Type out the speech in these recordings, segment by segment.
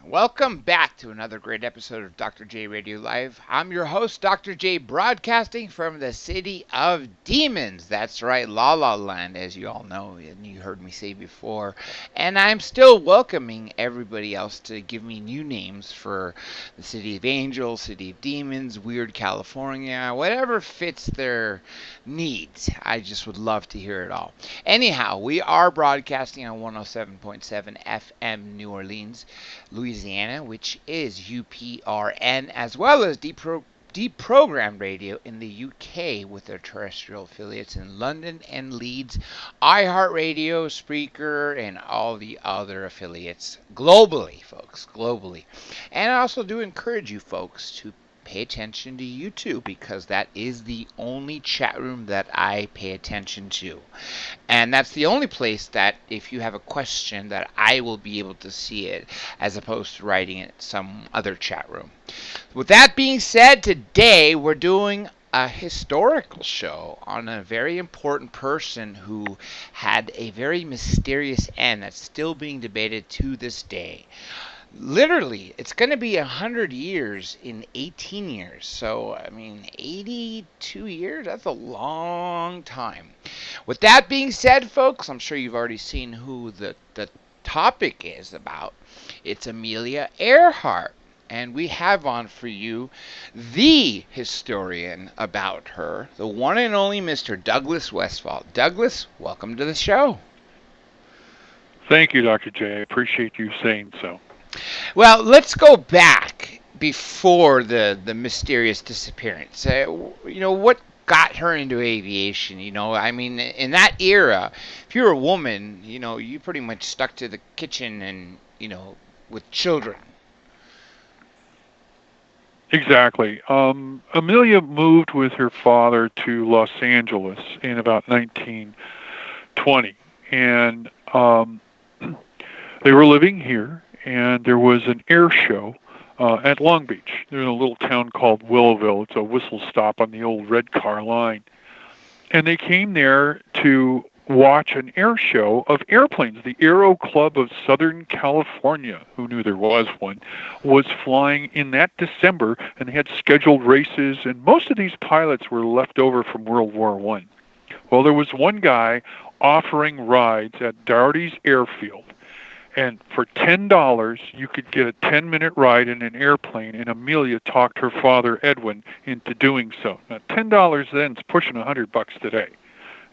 Welcome back to another great episode of Dr. J Radio Live. I'm your host, Dr. J, broadcasting from the city of demons. That's right, La La Land, as you all know, and you heard me say before. And I'm still welcoming everybody else to give me new names for the city of angels, city of demons, weird California, whatever fits their needs. I just would love to hear it all. Anyhow, we are broadcasting on 107.7 FM New Orleans, Louisiana, which is UPRN, as well as Deprogrammed Radio in the UK with their terrestrial affiliates in London and Leeds, iHeartRadio, Spreaker, and all the other affiliates globally, folks, globally. And I also do encourage you folks to pay attention to YouTube because that is the only chat room that I pay attention to. And that's the only place that if you have a question that I will be able to see it as opposed to writing it some other chat room. With that being said, today we're doing a historical show on a very important person who had a very mysterious end that's still being debated to this day. Literally, it's going to be 100 years in 18 years. So, 82 years? That's a long time. With that being said, folks, I'm sure you've already seen who the topic is about. It's Amelia Earhart. And we have on for you the historian about her, the one and only Mr. Douglas Westfall. Douglas, welcome to the show. Thank you, Dr. J. I appreciate you saying so. Well, let's go back before the mysterious disappearance. What got her into aviation? In that era, if you were a woman, you pretty much stuck to the kitchen and, with children. Exactly. Amelia moved with her father to Los Angeles in about 1920, and they were living here. And there was an air show at Long Beach. There's a little town called Willowville. It's a whistle stop on the old red car line. And they came there to watch an air show of airplanes. The Aero Club of Southern California, who knew there was one, was flying in that December, and they had scheduled races, and most of these pilots were left over from World War I. Well, there was one guy offering rides at Dougherty's Airfield. And for $10, you could get a 10-minute ride in an airplane, and Amelia talked her father, Edwin, into doing so. Now, $10 then is pushing $100 today.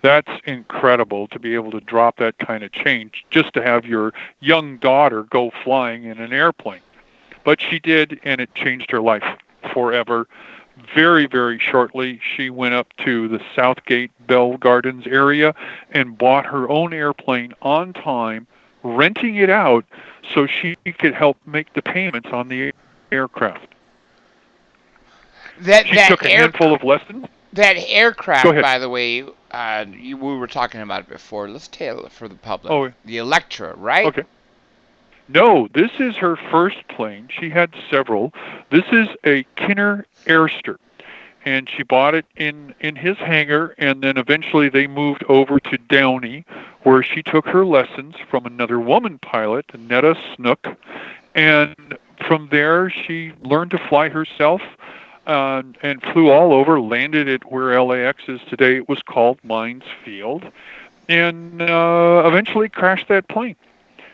That's incredible to be able to drop that kind of change just to have your young daughter go flying in an airplane. But she did, and it changed her life forever. Very, very shortly, she went up to the Southgate Bell Gardens area and bought her own airplane on time, renting it out so she could help make the payments on the aircraft. She took a handful of lessons. That aircraft, by the way, we were talking about it before. Let's tell it for the public. Oh, the Electra, right? Okay. No, this is her first plane. She had several. This is a Kinner Airster. And she bought it in his hangar, and then eventually they moved over to Downey, where she took her lessons from another woman pilot, Netta Snook, and from there she learned to fly herself and flew all over, landed at where LAX is today. It was called Mines Field, and eventually crashed that plane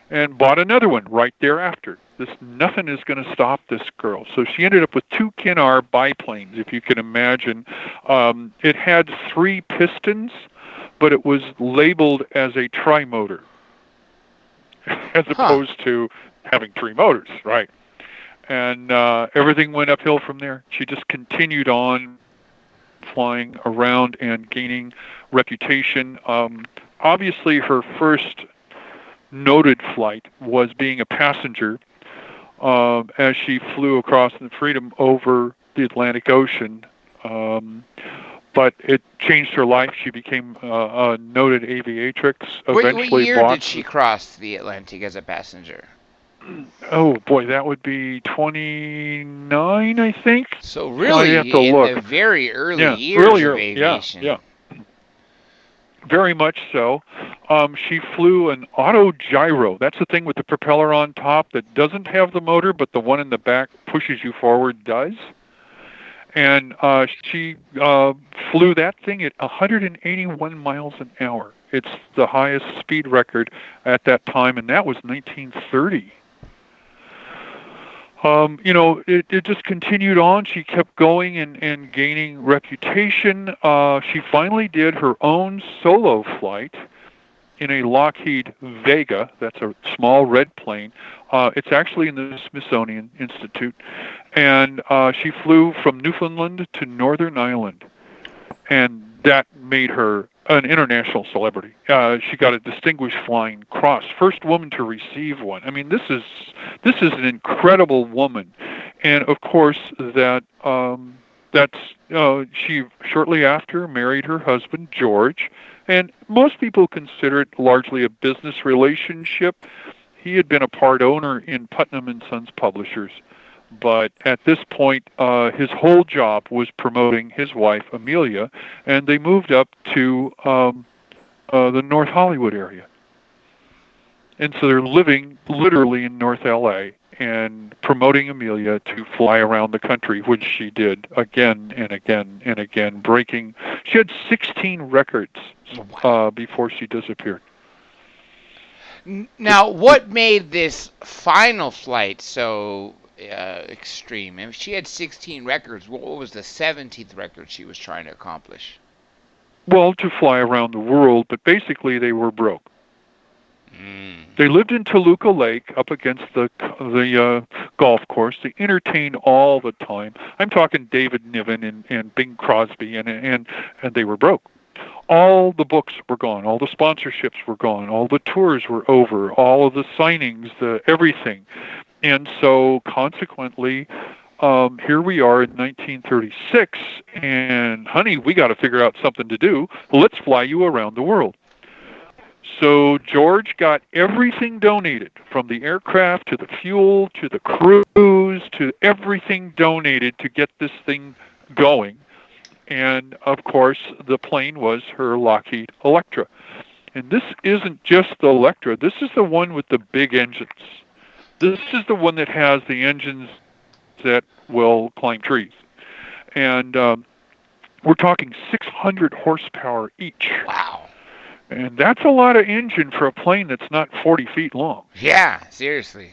and bought another one right thereafter. Nothing is going to stop this girl. So she ended up with two Kinnar biplanes, if you can imagine. It had 3 pistons, but it was labeled as a trimotor, as opposed to having 3 motors, right? And everything went uphill from there. She just continued on flying around and gaining reputation. Obviously, her first noted flight was being a passenger as she flew across the Freedom over the Atlantic Ocean. But it changed her life. She became a noted aviatrix. What year did she cross the Atlantic as a passenger? Oh, boy, that would be 29, I think. So really, in the very early years of aviation. Yeah. Very much so. She flew an autogyro. That's the thing with the propeller on top that doesn't have the motor, but the one in the back pushes you forward does. And she flew that thing at 181 miles an hour. It's the highest speed record at that time, and that was 1930. It just continued on. She kept going and gaining reputation. She finally did her own solo flight in a Lockheed Vega. That's a small red plane. It's actually in the Smithsonian Institute. And she flew from Newfoundland to Northern Ireland. And that made her an international celebrity. She got a Distinguished Flying Cross, first woman to receive one. I mean, this is an incredible woman, and of course she shortly after married her husband George, and most people consider it largely a business relationship. He had been a part owner in Putnam and Sons Publishers. But at this point, his whole job was promoting his wife, Amelia, and they moved up to the North Hollywood area. And so they're living literally in North L.A. and promoting Amelia to fly around the country, which she did again and again and again, breaking. She had 16 records before she disappeared. Now, what made this final flight so extreme? I mean, she had 16 records. What was the 17th record she was trying to accomplish? Well, to fly around the world, but basically they were broke. They lived in Toluca Lake up against the golf course. They entertained all the time. I'm talking David Niven and Bing Crosby, and they were broke. All the books were gone. All the sponsorships were gone. All the tours were over. All of the signings, everything. And so consequently, here we are in 1936, and honey, we got to figure out something to do. Let's fly you around the world. So George got everything donated, from the aircraft to the fuel to the crews to everything donated to get this thing going. And of course, the plane was her Lockheed Electra. And this isn't just the Electra. This is the one with the big engines. This is the one that has the engines that will climb trees. And we're talking 600 horsepower each. Wow. And that's a lot of engine for a plane that's not 40 feet long. Yeah, seriously.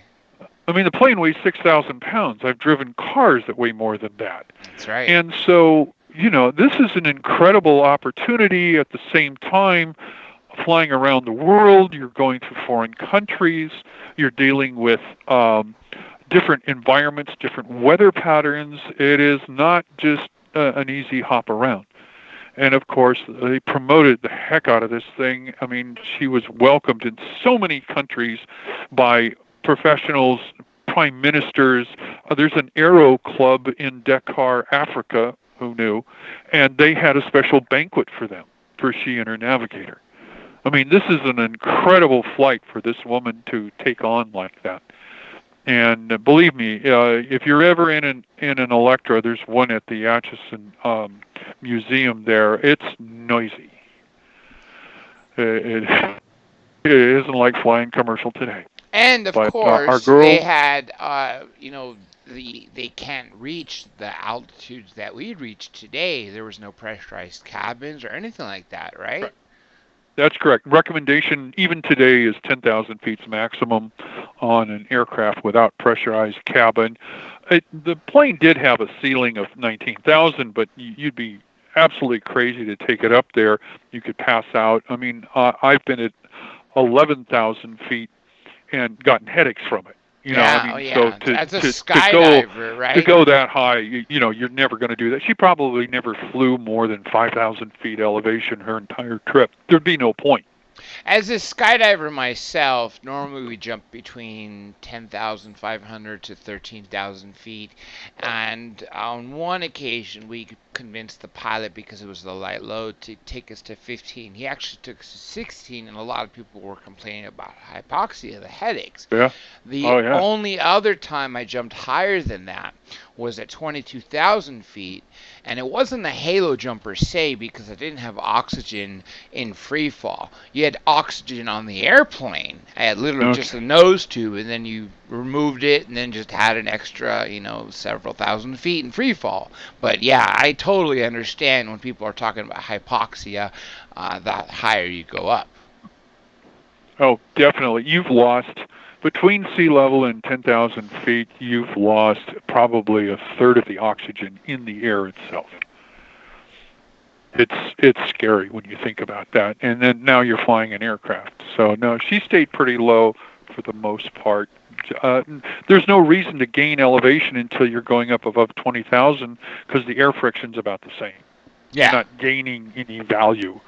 I mean, the plane weighs 6,000 pounds. I've driven cars that weigh more than that. That's right. And so, this is an incredible opportunity. At the same time, flying around the world, you're going to foreign countries, you're dealing with different environments, different weather patterns. It is not just an easy hop around. And of course, they promoted the heck out of this thing. I mean, she was welcomed in so many countries by professionals, prime ministers. There's an aero club in Dakar, Africa, who knew, and they had a special banquet for them, for she and her navigator. I mean, this is an incredible flight for this woman to take on like that. And believe me, if you're ever in an Electra, there's one at the Atchison Museum there. It's noisy. It isn't like flying commercial today. And of course, they had, they can't reach the altitudes that we reach today. There was no pressurized cabins or anything like that, right? Right. That's correct. Recommendation even today is 10,000 feet maximum on an aircraft without pressurized cabin. The plane did have a ceiling of 19,000, but you'd be absolutely crazy to take it up there. You could pass out. I mean, I've been at 11,000 feet and gotten headaches from it. So as a skydiver, right? To go that high, you're never going to do that. She probably never flew more than 5,000 feet elevation her entire trip. There'd be no point. As a skydiver myself, normally we jump between 10,500 to 13,000 feet, and on one occasion we convinced the pilot, because it was the light load, to take us to 15. He actually took us to 16, and a lot of people were complaining about hypoxia, the headaches. Yeah. The only other time I jumped higher than that was at 22,000 feet, and it wasn't a halo jump per se, because I didn't have oxygen in free fall. You had oxygen on the airplane. I had literally just a nose tube, and then you removed it, and then just had an extra, several thousand feet in free fall. But yeah, I totally understand when people are talking about hypoxia, the higher you go up. Oh, definitely. You've lost, between sea level and 10,000 feet, you've lost probably a third of the oxygen in the air itself. It's scary when you think about that. And then now you're flying an aircraft. So no, she stayed pretty low for the most part. There's no reason to gain elevation until you're going up above 20,000, because the air friction's about the same. Yeah. You're not gaining any value,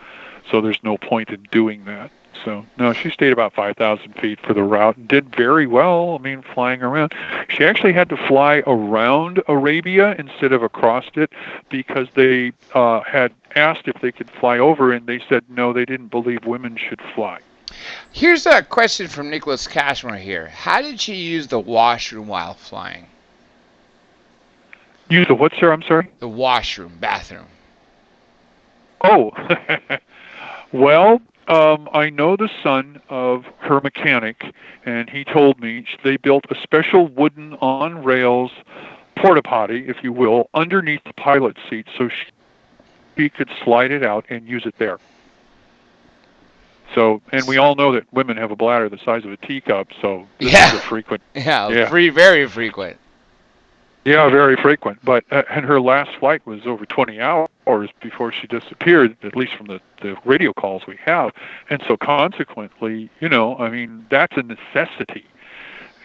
so there's no point in doing that. So, no, she stayed about 5,000 feet for the route and did very well, flying around. She actually had to fly around Arabia instead of across it, because they had asked if they could fly over, and they said no, they didn't believe women should fly. Here's a question from Nicholas Cashmore here. How did she use the washroom while flying? Use the what, sir? I'm sorry? The washroom, bathroom. Oh, well, I know the son of her mechanic, and he told me they built a special wooden on-rails porta potty, if you will, underneath the pilot seat, so she could slide it out and use it there. So, and we all know that women have a bladder the size of a teacup, so this is a frequent. Yeah, very frequent. Yeah, very frequent. But and her last flight was over 20 hours before she disappeared, at least from the radio calls we have. And so consequently, that's a necessity.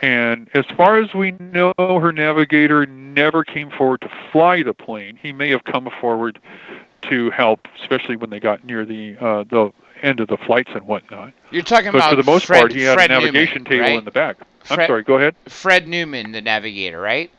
And as far as we know, her navigator never came forward to fly the plane. He may have come forward to help, especially when they got near the end of the flights and whatnot. You're talking about for the most part, he had Fred a navigation Newman, table right? in the back. I'm sorry, go ahead. Fred Newman, the navigator, right?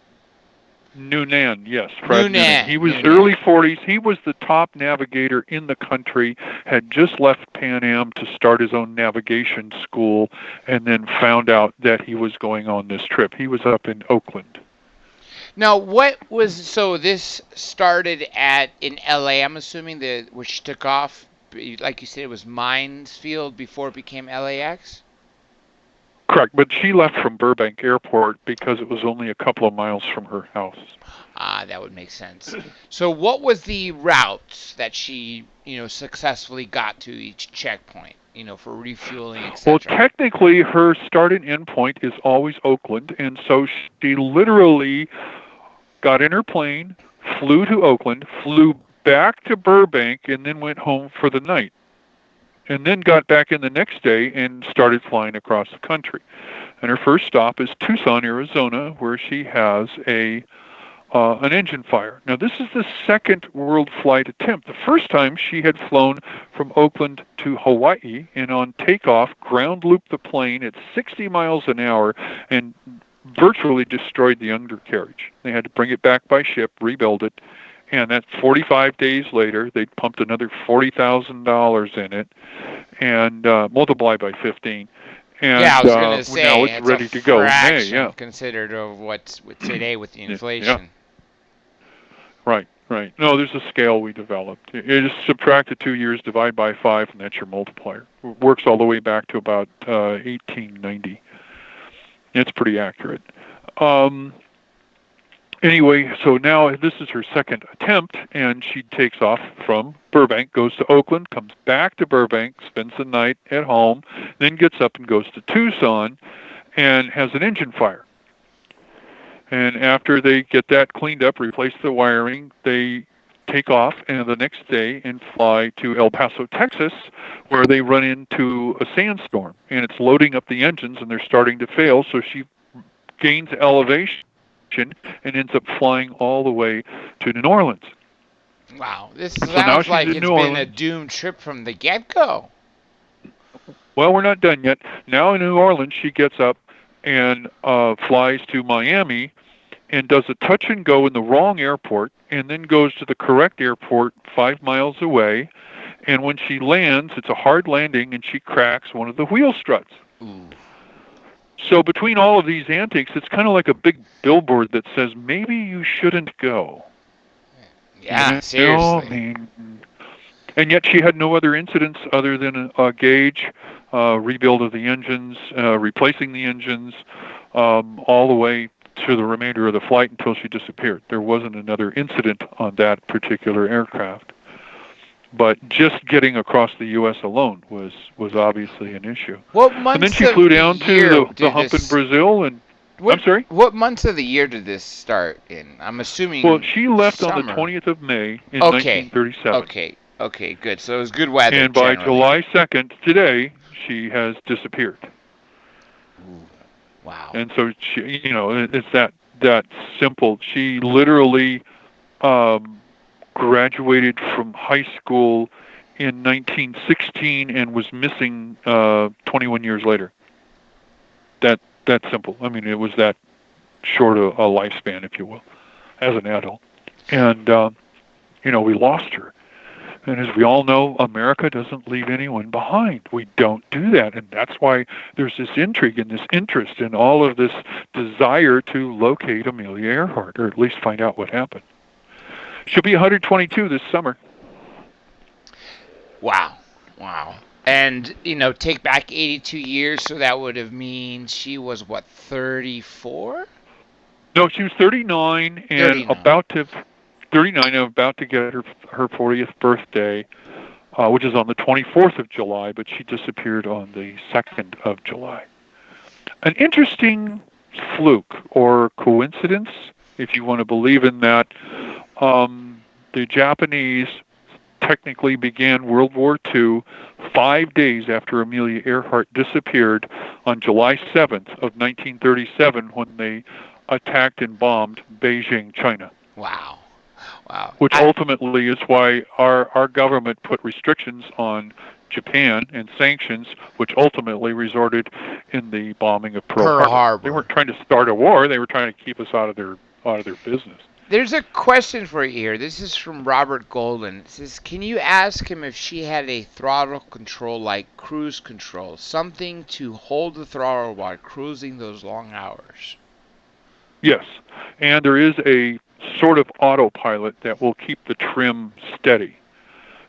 Noonan, yes, Fred Noonan. He was early 40s. He was the top navigator in the country, had just left Pan Am to start his own navigation school, and then found out that he was going on this trip. He was up in Oakland. Now, so this started in LA, I'm assuming, where she took off, like you said, it was Minesfield before it became LAX? Correct, but she left from Burbank Airport because it was only a couple of miles from her house. That would make sense. So what was the route that she, successfully got to each checkpoint, for refueling, etc.? Well, technically, her start and end point is always Oakland, and so she literally got in her plane, flew to Oakland, flew back to Burbank, and then went home for the night. And then got back in the next day and started flying across the country. And her first stop is Tucson, Arizona, where she has an engine fire. Now, this is the second world flight attempt. The first time she had flown from Oakland to Hawaii, and on takeoff, ground looped the plane at 60 miles an hour and virtually destroyed the undercarriage. They had to bring it back by ship, rebuild it. And that 45 days later, they pumped another $40,000 in it and multiplied by 15. And yeah, I was going to say, now it's ready to go in May. Yeah, considered of what's today with the inflation. Yeah. Right. No, there's a scale we developed. You just subtract the 2 years, divide by 5, and that's your multiplier. It works all the way back to about 1890. It's pretty accurate. Anyway, so now this is her second attempt, and she takes off from Burbank, goes to Oakland, comes back to Burbank, spends the night at home, then gets up and goes to Tucson and has an engine fire. And after they get that cleaned up, replace the wiring, they take off and the next day and fly to El Paso, Texas, where they run into a sandstorm. And it's loading up the engines, and they're starting to fail, so she gains elevation and ends up flying all the way to New Orleans. Wow, this sounds like it's been a doomed trip from the get-go. Well, we're not done yet. Now in New Orleans, she gets up and flies to Miami and does a touch and go in the wrong airport, and then goes to the correct airport 5 miles away. And when she lands, it's a hard landing, and she cracks one of the wheel struts. Ooh. So between all of these antics, it's kind of like a big billboard that says, maybe you shouldn't go. Yeah, seriously. I mean, and yet she had no other incidents other than a gauge, rebuild of the engines, replacing the engines, all the way to the remainder of the flight until she disappeared. There wasn't another incident on that particular aircraft. But just getting across the U.S. alone was obviously an issue. What months and then she flew down to the hump in Brazil. And I'm sorry? What months of the year did this start in? I'm assuming. Well, she left summer. on the 20th of May in 1937. Okay, good. So it was good weather. And by generally. July 2nd, today, she has disappeared. Ooh, wow. And so she, it's that simple. She literally graduated from high school in 1916 and was missing 21 years later. That simple. I mean, it was that short a lifespan, if you will, as an adult. And we lost her. And as we all know, America doesn't leave anyone behind. We don't do that. And that's why there's this intrigue and this interest and all of this desire to locate Amelia Earhart, or at least find out what happened. She'll be 122 this summer. Wow. And, take back 82 years, so that would have mean she was, 34? No, she was 39 and about to get her 40th birthday, which is on the 24th of July, but she disappeared on the 2nd of July. An interesting fluke or coincidence, if you want to believe in that. The Japanese technically began World War II 5 days after Amelia Earhart disappeared on July 7th of 1937 when they attacked and bombed Beijing, China. Wow. Which ultimately is why our government put restrictions on Japan and sanctions, which ultimately resulted in the bombing of Pearl Harbor. They weren't trying to start a war; they were trying to keep us out of their business. There's a question for you here. This is from Robert Golden. It says, can you ask him if she had a throttle control like cruise control, something to hold the throttle while cruising those long hours? Yes, and there is a sort of autopilot that will keep the trim steady.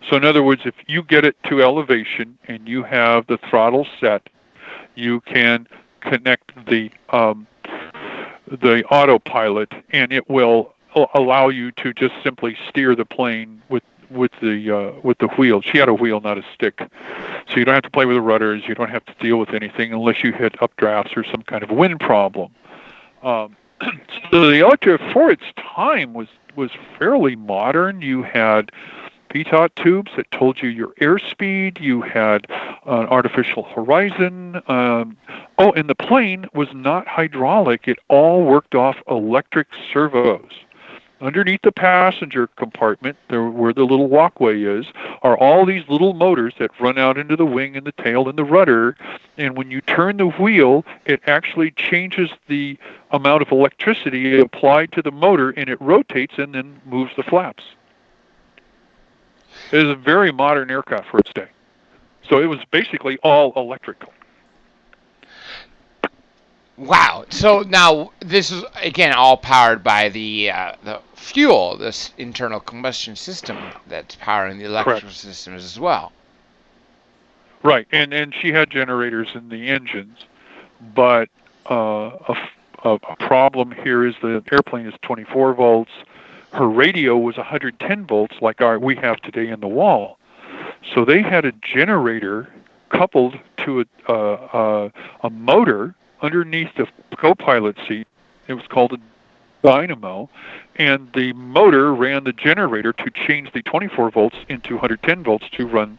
So in other words, if you get it to elevation and you have the throttle set, you can connect the autopilot, and it will allow you to just simply steer the plane with the wheel. She had a wheel, not a stick. So you don't have to play with the rudders. You don't have to deal with anything unless you hit updrafts or some kind of wind problem. So the Electra, for its time, was fairly modern. You had pitot tubes that told you your airspeed. You had an artificial horizon. And the plane was not hydraulic. It all worked off electric servos. Underneath the passenger compartment, there where the little walkway is, are all these little motors that run out into the wing and the tail and the rudder. And when you turn the wheel, it actually changes the amount of electricity applied to the motor, and it rotates and then moves the flaps. It is a very modern aircraft for its day. So it was basically all electrical. Wow. So now this is, again, all powered by the fuel, this internal combustion system that's powering the electrical systems as well. Right. And she had generators in the engines, but a problem here is the airplane is 24 volts. Her radio was 110 volts like we have today in the wall. So they had a generator coupled to a motor underneath the co-pilot seat. It was called a dynamo, and the motor ran the generator to change the 24 volts into 110 volts to run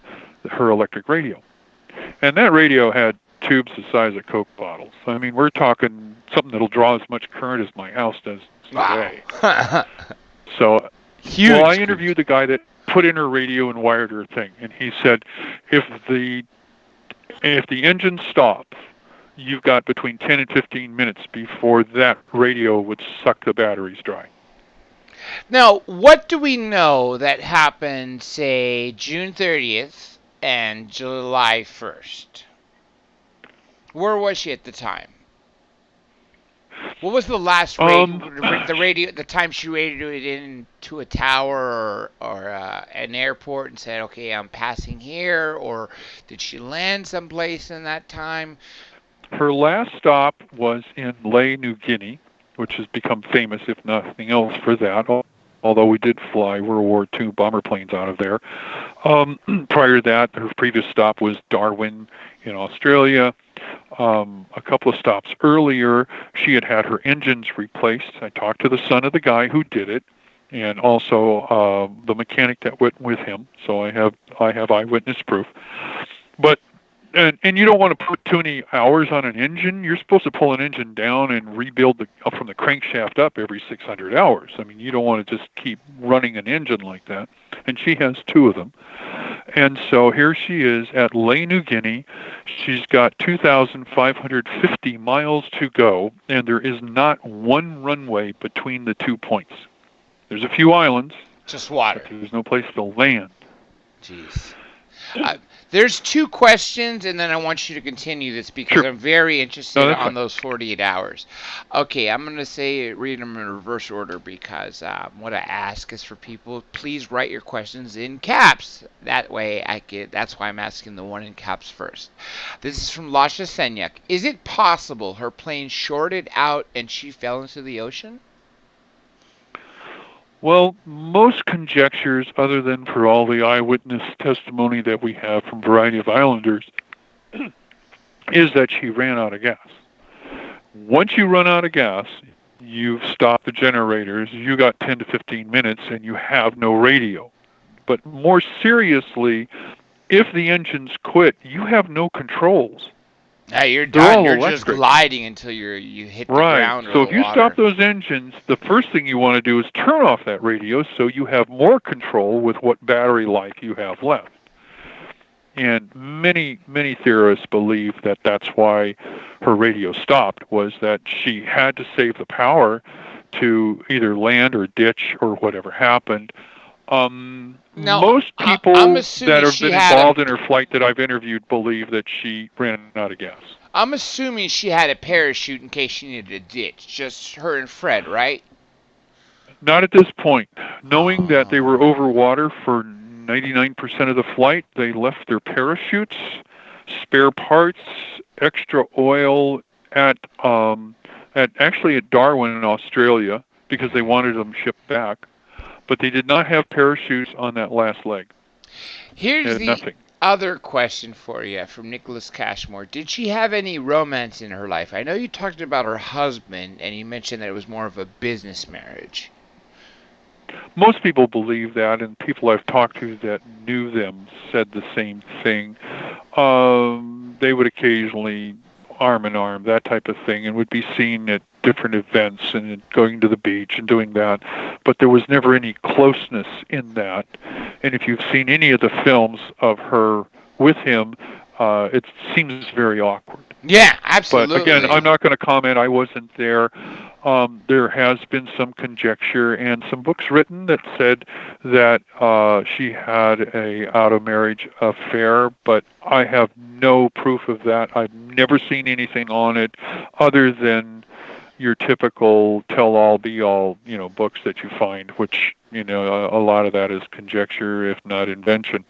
her electric radio. And that radio had tubes the size of Coke bottles. I mean, we're talking something that'll draw as much current as my house does today. Wow. So, huge. Well, I interviewed the guy that put in her radio and wired her thing, and he said, if the engine stops you've got between 10 and 15 minutes before that radio would suck the batteries dry. Now, what do we know that happened, say, June 30th and July 1st? Where was she at the time? What was the last the radio, the time she radioed into a tower or an airport and said, okay, I'm passing here? Or did she land someplace in that time? Her last stop was in Lae, New Guinea, which has become famous, if nothing else, for that, although we did fly World War II bomber planes out of there. Prior to that, her previous stop was Darwin in Australia. A couple of stops earlier, she had her engines replaced. I talked to the son of the guy who did it, and also the mechanic that went with him. So I have eyewitness proof. But and you don't want to put too many hours on an engine. You're supposed to pull an engine down and rebuild from the crankshaft up every 600 hours. I mean, you don't want to just keep running an engine like that. And she has two of them. And so here she is at Lae, New Guinea. She's got 2,550 miles to go, and there is not one runway between the 2 points. There's a few islands. Just water. But there's no place to land. Jeez. There's two questions, and then I want you to continue this because I'm very interested on those 48 hours. Okay, I'm going to read them in reverse order because what I ask is for people, please write your questions in caps. That way that's why I'm asking the one in caps first. This is from Lasha Senyak. Is it possible her plane shorted out and she fell into the ocean? Well, most conjectures, other than for all the eyewitness testimony that we have from a variety of islanders, is that she ran out of gas. Once you run out of gas, you've stopped the generators, you got 10 to 15 minutes, and you have no radio. But more seriously, if the engines quit, you have no controls. You're done. You're just gliding until you hit the ground. Right. So if you stop those engines, the first thing you want to do is turn off that radio so you have more control with what battery life you have left. And many theorists believe that that's why her radio stopped, was that she had to save the power to either land or ditch or whatever happened. Most people that have been involved in her flight that I've interviewed believe that she ran out of gas. I'm assuming she had a parachute in case she needed a ditch. Just her and Fred, right? Not at this point. Knowing that they were over water for 99% of the flight, they left their parachutes, spare parts, extra oil at Darwin in Australia because they wanted them shipped back. But they did not have parachutes on that last leg. Here's the other question for you from Nicholas Cashmore. Did she have any romance in her life? I know you talked about her husband, and you mentioned that it was more of a business marriage. Most people believe that, and people I've talked to that knew them said the same thing. They would occasionally arm in arm, that type of thing, and would be seen at different events and going to the beach and doing that, but there was never any closeness in that. And if you've seen any of the films of her with him, it seems very awkward. Yeah, absolutely. But again, I'm not going to comment. I wasn't there. There has been some conjecture and some books written that said that she had a out-of-marriage affair, but I have no proof of that. I've never seen anything on it other than your typical tell-all, be-all, books that you find, which, a lot of that is conjecture, if not invention.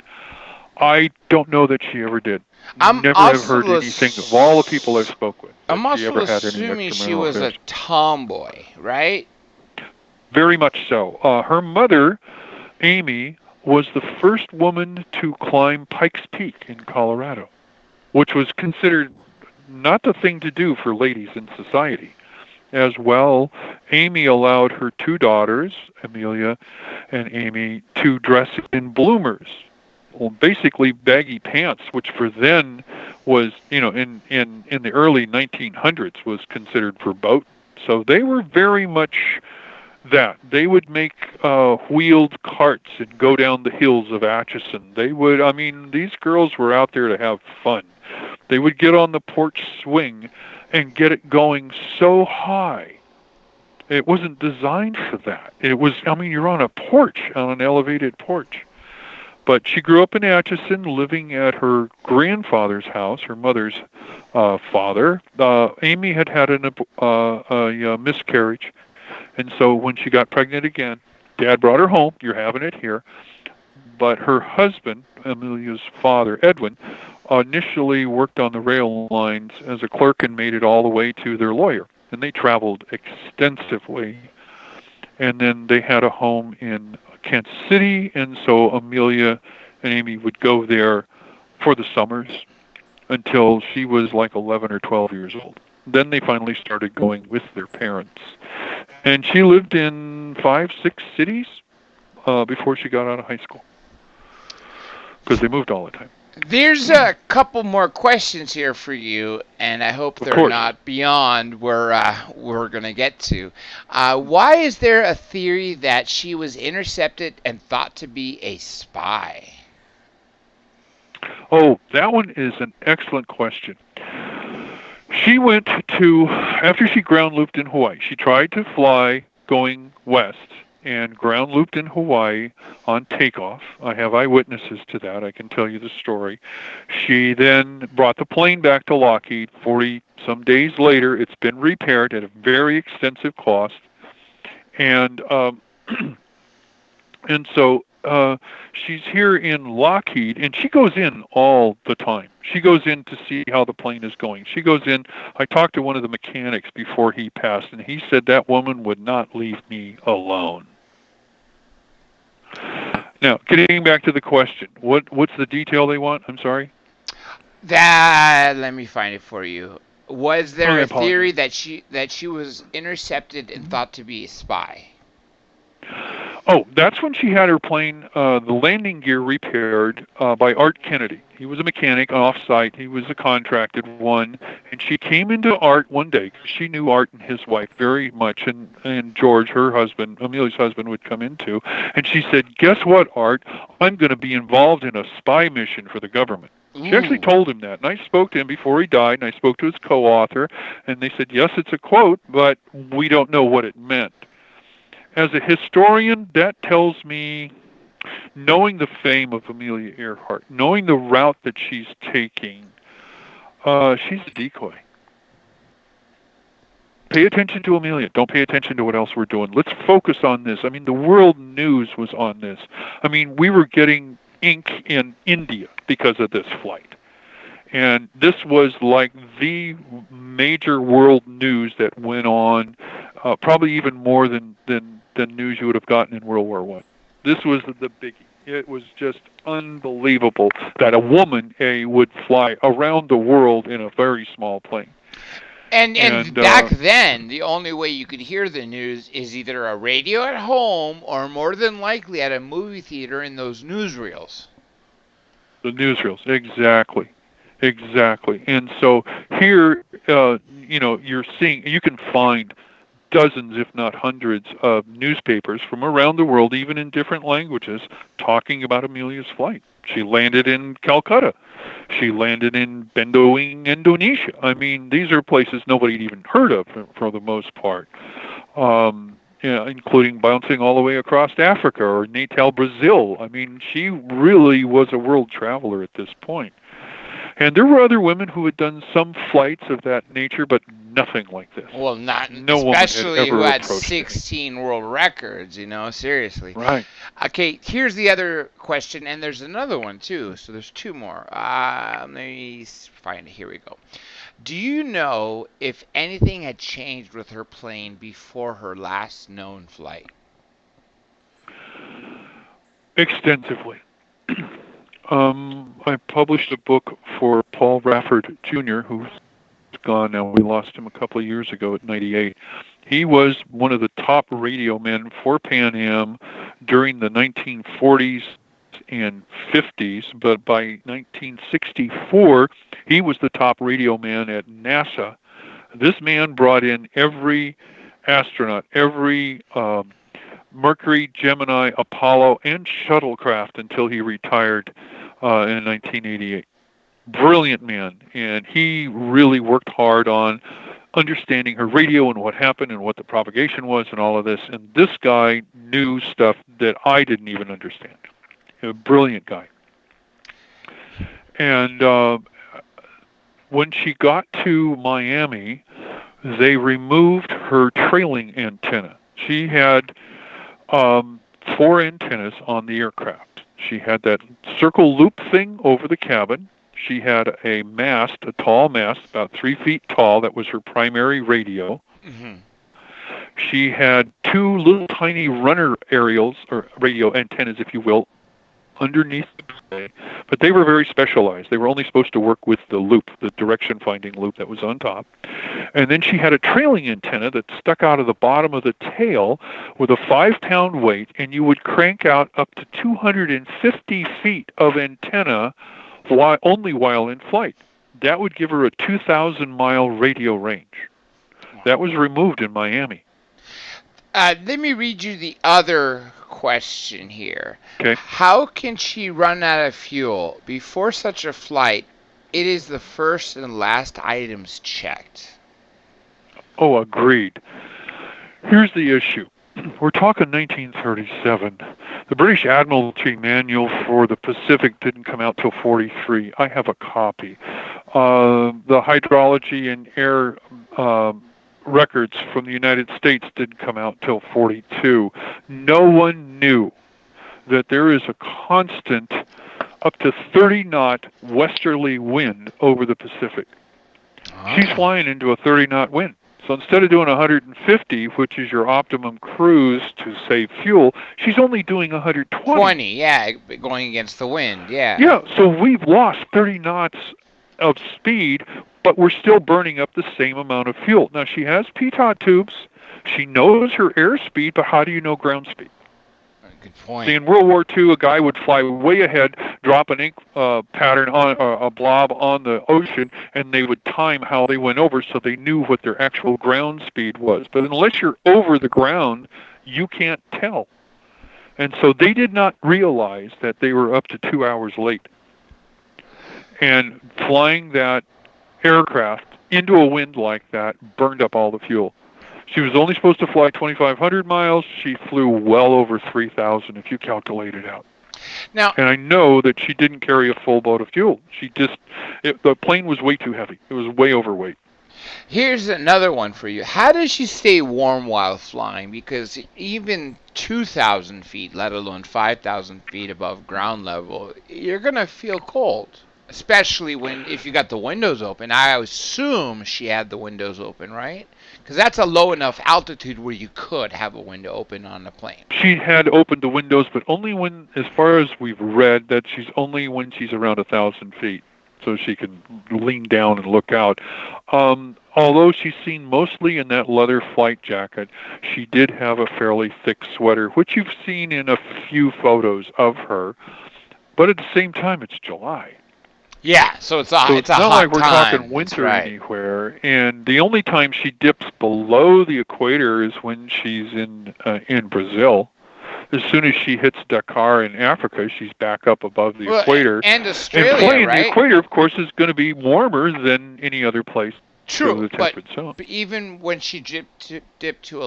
I don't know that she ever did. Never have heard anything of all the people I've spoke with. I'm also assuming she was a tomboy, right? Very much so. Her mother, Amy, was the first woman to climb Pikes Peak in Colorado, which was considered not the thing to do for ladies in society. As well, Amy allowed her two daughters, Amelia and Amy, to dress in bloomers. Well, basically baggy pants, which for then was, in the early 1900s was considered verboten. So they were very much that. They would make wheeled carts and go down the hills of Atchison. These girls were out there to have fun. They would get on the porch swing and get it going so high. It wasn't designed for that. It was, I mean, you're on a porch, on an elevated porch. But she grew up in Atchison, living at her grandfather's house, her mother's father. Amy had had a miscarriage, and so when she got pregnant again, Dad brought her home. You're having it here. But her husband, Amelia's father, Edwin, initially worked on the rail lines as a clerk and made it all the way to their lawyer. And they traveled extensively. And then they had a home in Kansas City, and so Amelia and Amy would go there for the summers until she was like 11 or 12 years old. Then they finally started going with their parents. And she lived in 5, 6 cities before she got out of high school, because they moved all the time. There's a couple more questions here for you, and I hope they're not beyond where we're going to get to. Why is there a theory that she was intercepted and thought to be a spy? Oh, that one is an excellent question. She went to, after she ground looped in Hawaii, she tried to fly going west and ground looped in Hawaii on takeoff. I have eyewitnesses to that. I can tell you the story. She then brought the plane back to Lockheed. 40-some days later, it's been repaired at a very extensive cost. And and so she's here in Lockheed, and she goes in all the time. She goes in to see how the plane is going. She goes in. I talked to one of the mechanics before he passed, and he said that woman would not leave me alone. Now, getting back to the question, what's the detail they want? I'm sorry? Let me find it for you. Was there a theory that she was intercepted and thought to be a spy? Oh, that's when she had her plane, the landing gear repaired by Art Kennedy. He was a mechanic off-site. He was a contracted one. And she came into Art one day because she knew Art and his wife very much. And George, her husband, Amelia's husband, would come in too. And she said, guess what, Art? I'm going to be involved in a spy mission for the government. She actually told him that. And I spoke to him before he died, and I spoke to his co-author. And they said, yes, it's a quote, but we don't know what it meant. As a historian, that tells me, knowing the fame of Amelia Earhart, knowing the route that she's taking, she's a decoy. Pay attention to Amelia. Don't pay attention to what else we're doing. Let's focus on this. I mean, the world news was on this. I mean, we were getting ink in India because of this flight. And this was like the major world news that went on, probably even more than news you would have gotten in World War I. This was the biggie. It was just unbelievable that a woman would fly around the world in a very small plane. And back then, the only way you could hear the news is either a radio at home or more than likely at a movie theater in those newsreels. The newsreels, exactly. Exactly. And so here, you're seeing, you can find dozens, if not hundreds, of newspapers from around the world, even in different languages, talking about Amelia's flight. She landed in Calcutta. She landed in Bendoing, Indonesia. I mean, these are places nobody had even heard of for the most part, including bouncing all the way across Africa or Natal, Brazil. I mean, she really was a world traveler at this point. And there were other women who had done some flights of that nature, but nothing like this. Well, no especially who had 16 world records, seriously. Right. Okay, here's the other question, and there's another one too, so there's two more. Let me find it. Here we go. Do you know if anything had changed with her plane before her last known flight? Extensively. I published a book for Paul Rafford Jr., who's gone now. We lost him a couple of years ago at 98. He was one of the top radio men for Pan Am during the 1940s and 50s, but by 1964, he was the top radio man at NASA. This man brought in every astronaut, every Mercury, Gemini, Apollo, and shuttlecraft until he retired in 1988. brilliant man, and he really worked hard on understanding her radio and what happened and what the propagation was and all of this. And this guy knew stuff that I didn't even understand. A brilliant guy. And when she got to Miami, they removed her trailing antenna. She had 4 antennas on the aircraft. She had that circle loop thing over the cabin. She had a mast, a tall mast, about 3 feet tall, that was her primary radio. Mm-hmm. She had 2 little tiny runner aerials, or radio antennas, if you will, underneath the plane, but they were very specialized. They were only supposed to work with the loop, the direction-finding loop that was on top. And then she had a trailing antenna that stuck out of the bottom of the tail with a 5-pound weight, and you would crank out up to 250 feet of antenna only while in flight. That would give her a 2,000-mile radio range. That was removed in Miami. Let me read you the other question here. Okay. How can she run out of fuel? Before such a flight, it is the first and last items checked. Oh, agreed. Here's the issue. We're talking 1937. The British Admiralty Manual for the Pacific didn't come out till 43. I have a copy. The hydrology and air records from the United States didn't come out till 42. No one knew that there is a constant up to 30-knot westerly wind over the Pacific. She's flying into a 30-knot wind. So instead of doing 150, which is your optimum cruise to save fuel, she's only doing 120. Yeah, going against the wind, yeah. Yeah, so we've lost 30 knots of speed, but we're still burning up the same amount of fuel. Now, she has pitot tubes. She knows her airspeed, but how do you know ground speed? Good point. See, in World War II, a guy would fly way ahead, drop an ink pattern on a blob on the ocean, and they would time how they went over so they knew what their actual ground speed was. But unless you're over the ground, you can't tell. And so they did not realize that they were up to 2 hours late. And flying that aircraft into a wind like that burned up all the fuel. She was only supposed to fly 2,500 miles. She flew well over 3,000 if you calculate it out. Now, and I know that she didn't carry a full boat of fuel. The plane was way too heavy. It was way overweight. Here's another one for you. How does she stay warm while flying? Because even 2,000 feet, let alone 5,000 feet above ground level, you're going to feel cold. Especially if you got the windows open. I assume she had the windows open, right? Because that's a low enough altitude where you could have a window open on a plane. She had opened the windows, but only when, as far as we've read, that she's only when she's around 1,000 feet, so she can lean down and look out. Although she's seen mostly in that leather flight jacket, she did have a fairly thick sweater, which you've seen in a few photos of her. But at the same time, it's July. Yeah, so it's a not hot like we're time. talking winter anywhere. And the only time she dips below the equator is when she's in Brazil. As soon as she hits Dakar in Africa, she's back up above the equator. And Australia, and flying right? The equator, of course, is going to be warmer than any other place. True, but even when she dipped to to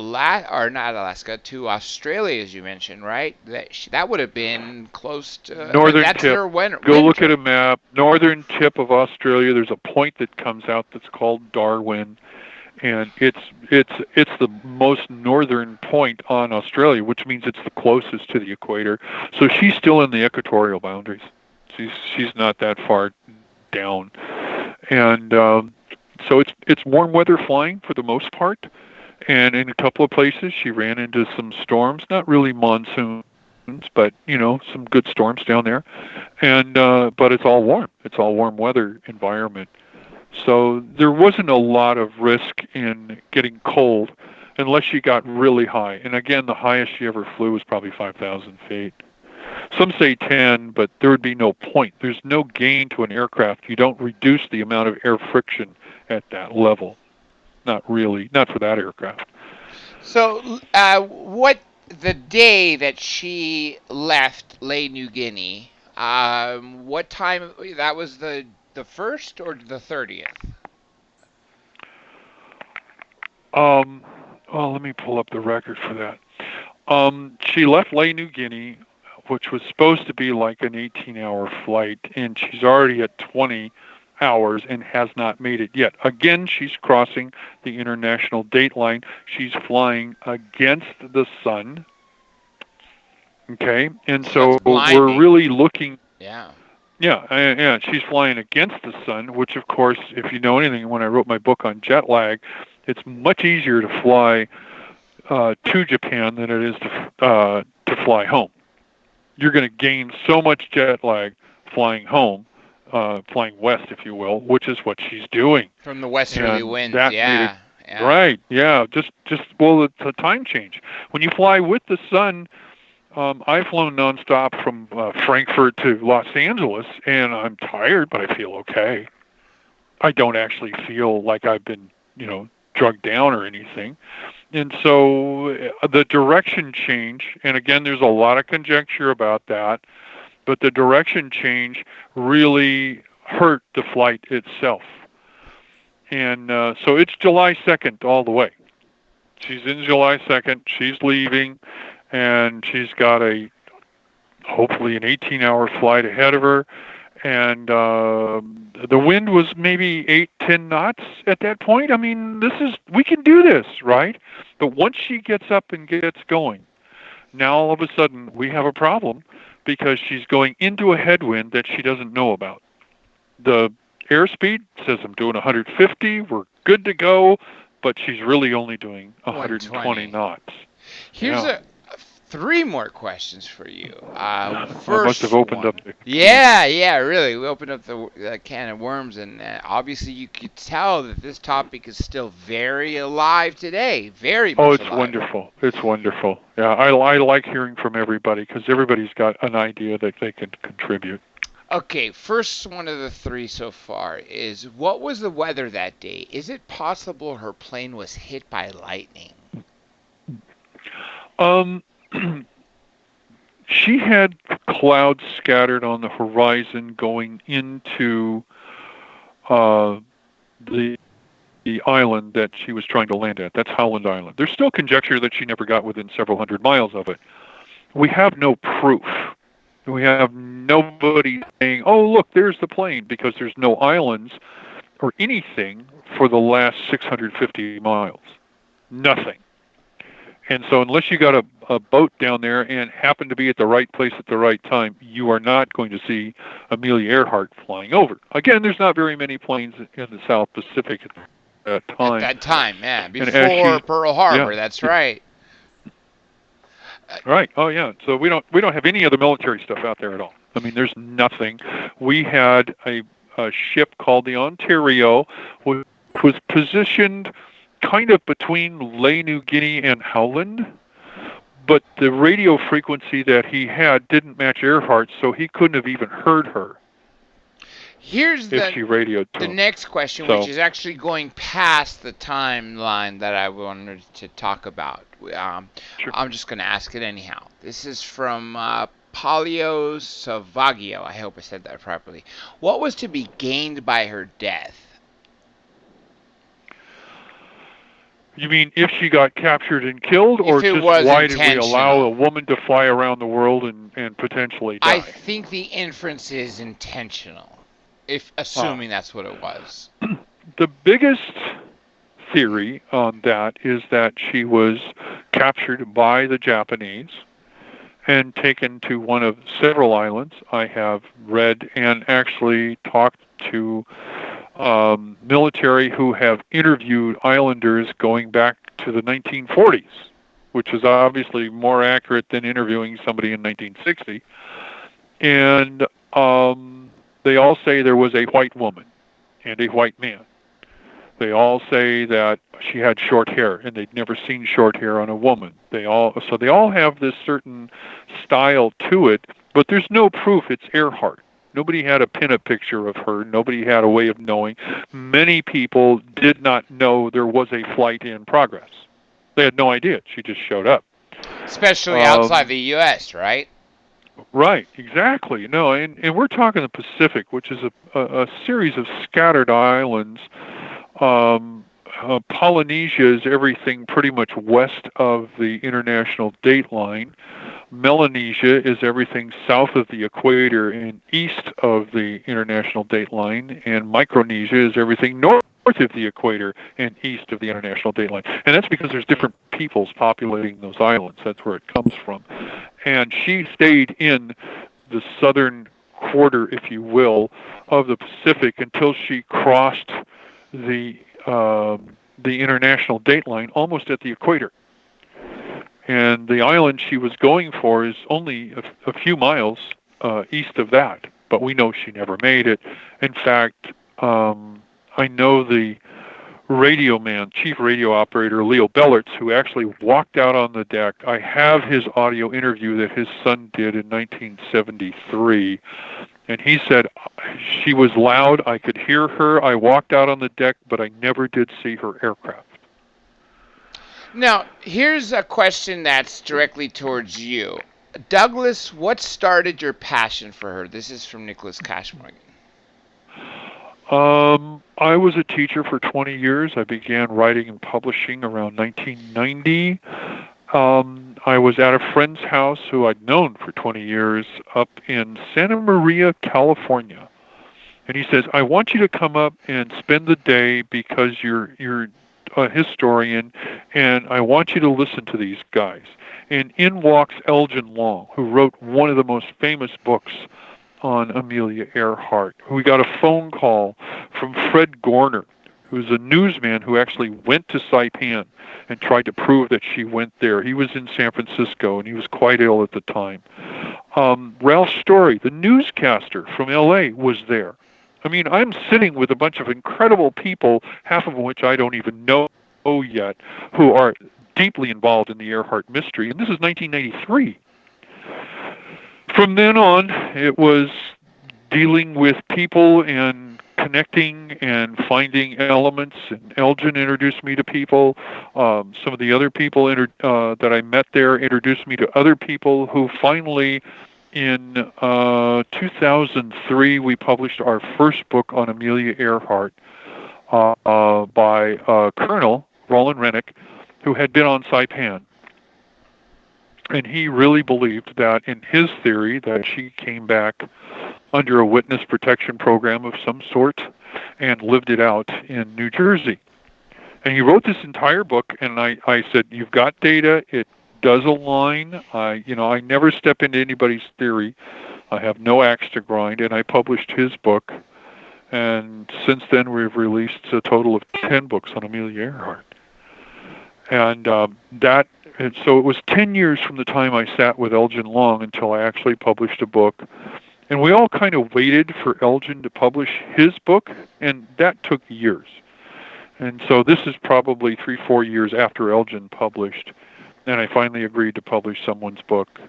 Australia, as you mentioned, right? That would have been close to northern that's tip. Her winter. Go look at a map. Northern tip of Australia. There's a point that comes out that's called Darwin, and it's the most northern point on Australia, which means it's the closest to the equator. So she's still in the equatorial boundaries. She's not that far down, and so it's warm weather flying for the most part, and in a couple of places she ran into some storms, not really monsoons, but some good storms down there, and but it's all warm. It's all warm weather environment. So there wasn't a lot of risk in getting cold unless she got really high. And again, the highest she ever flew was probably 5,000 feet. Some say 10, but there would be no point. There's no gain to an aircraft. You don't reduce the amount of air friction at that level. Not really. Not for that aircraft. So the day that she left New Guinea, what time, that was the the 1st or the 30th? Well, let me pull up the record for that. She left Ley, New Guinea, which was supposed to be like an 18-hour flight, and she's already at 20 hours and has not made it yet. Again, she's crossing the international date line. She's flying against the sun. Okay, and so we're really looking. Yeah. Yeah, she's flying against the sun, which, of course, if you know anything, when I wrote my book on jet lag, it's much easier to fly to Japan than it is to fly home. You're going to gain so much jet lag flying home, flying west, if you will, which is what she's doing. From the westerly winds, yeah. Right, yeah. Just well, it's a time change. When you fly with the sun, I've flown nonstop from Frankfurt to Los Angeles, and I'm tired, but I feel okay. I don't actually feel like I've been, drugged down or anything. And so the direction change, and again, there's a lot of conjecture about that, but the direction change really hurt the flight itself. And so it's July 2nd all the way. She's in July 2nd, she's leaving, and she's got hopefully an 18-hour flight ahead of her. And the wind was maybe 8-10 knots at that point. I mean, we can do this, right? But once she gets up and gets going, now all of a sudden we have a problem because she's going into a headwind that she doesn't know about. The airspeed says I'm doing 150, we're good to go, but she's really only doing 120 knots. Here's 3 more questions for you. First, I must have opened up the... Yeah, really. We opened up the can of worms, and obviously you could tell that this topic is still very alive today. Very much alive. Oh, it's wonderful. It's wonderful. Yeah, I like hearing from everybody because everybody's got an idea that they can contribute. Okay, first one of the 3 so far is, what was the weather that day? Is it possible her plane was hit by lightning? She had clouds scattered on the horizon going into the island that she was trying to land at. That's Howland Island. There's still conjecture that she never got within several hundred miles of it. We have no proof. We have nobody saying, oh, look, there's the plane, because there's no islands or anything for the last 650 miles. Nothing. And so unless you got a boat down there and happen to be at the right place at the right time, you are not going to see Amelia Earhart flying over. Again, there's not very many planes in the South Pacific at that time. At that time, yeah. Before Pearl Harbor, that's right. Right. Oh, yeah. So we don't have any other military stuff out there at all. I mean, there's nothing. We had a ship called the Ontario, which was positioned kind of between Ley, New Guinea and Howland, but the radio frequency that he had didn't match Earhart's, so he couldn't have even heard her. Here's if she radioed to the him. next question, which is actually going past the timeline that I wanted to talk about. Sure. I'm just going to ask it anyhow. This is from Palio Savaggio. I hope I said that properly. What was to be gained by her death? You mean if she got captured and killed, or just why did we allow a woman to fly around the world and potentially die? I think the inference is intentional, assuming that's what it was. The biggest theory on that is that she was captured by the Japanese and taken to one of several islands. I have read and actually talked to military who have interviewed islanders going back to the 1940s, which is obviously more accurate than interviewing somebody in 1960. And they all say there was a white woman and a white man. They all say that she had short hair, and they'd never seen short hair on a woman. They all have this certain style to it, but there's no proof it's Earhart. Nobody had a pin-up picture of her. Nobody had a way of knowing. Many people did not know there was a flight in progress. They had no idea. She just showed up. Especially outside the U.S., right? Right, exactly. No, and we're talking the Pacific, which is a series of scattered islands. Polynesia is everything pretty much west of the international date line. Melanesia is everything south of the equator and east of the international date line, and Micronesia is everything north of the equator and east of the international date line. And that's because there's different peoples populating those islands. That's where it comes from. And she stayed in the southern quarter, if you will, of the Pacific until she crossed the international date line almost at the equator. And the island she was going for is only a few miles east of that, but we know she never made it. In fact, I know the radio man, chief radio operator Leo Bellerts, who actually walked out on the deck. I have his audio interview that his son did in 1973, and he said, she was loud, I could hear her, I walked out on the deck, but I never did see her aircraft. Now, here's a question that's directly towards you. Douglas, what started your passion for her? This is from Nicholas Cashmorgan. I was a teacher for 20 years. I began writing and publishing around 1990. I was at a friend's house who I'd known for 20 years up in Santa Maria, California. And he says, I want you to come up and spend the day because you're a historian, and I want you to listen to these guys. And in walks Elgin Long, who wrote one of the most famous books on Amelia Earhart. We got a phone call from Fred Gorner, who's a newsman who actually went to Saipan and tried to prove that she went there. He was in San Francisco, and he was quite ill at the time. Ralph Story, the newscaster from L.A., was there. I mean, I'm sitting with a bunch of incredible people, half of which I don't even know yet, who are deeply involved in the Earhart mystery, and this is 1993. From then on, it was dealing with people and connecting and finding elements, and Elgin introduced me to people. Some of the other people that I met there introduced me to other people who finally, in 2003, we published our first book on Amelia Earhart by Colonel Roland Rennick, who had been on Saipan. And he really believed that, in his theory, that she came back under a witness protection program of some sort and lived it out in New Jersey. And he wrote this entire book, and I said, you've got data, it does align. I never step into anybody's theory. I have no axe to grind, and I published his book. And since then, we've released a total of 10 books on Amelia Earhart. And so it was 10 years from the time I sat with Elgin Long until I actually published a book. And we all kind of waited for Elgin to publish his book, and that took years. And so this is probably 3-4 years after Elgin published, and I finally agreed to publish someone's book.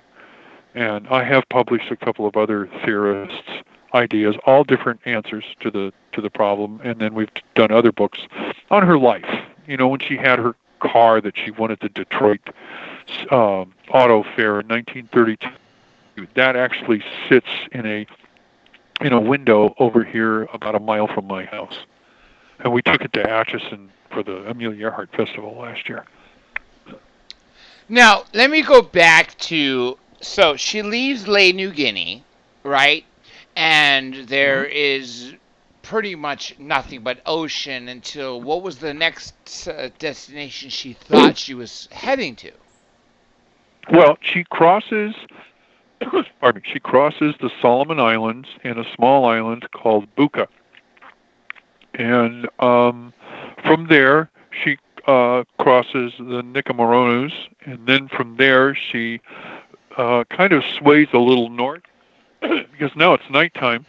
And I have published a couple of other theorists' ideas, all different answers to the problem, and then we've done other books on her life. You know, when she had her car that she won at the Detroit Auto Fair in 1932, that actually sits in a window over here about a mile from my house. And we took it to Atchison for the Amelia Earhart Festival last year. Now, let me go back to, so she leaves New Guinea, right? And there is pretty much nothing but ocean until, what was the next destination she thought she was heading to? Well, she crosses the Solomon Islands in a small island called Buka. And from there, she crosses the Nicomoronos, and then from there, she kind of sways a little north, because now it's nighttime,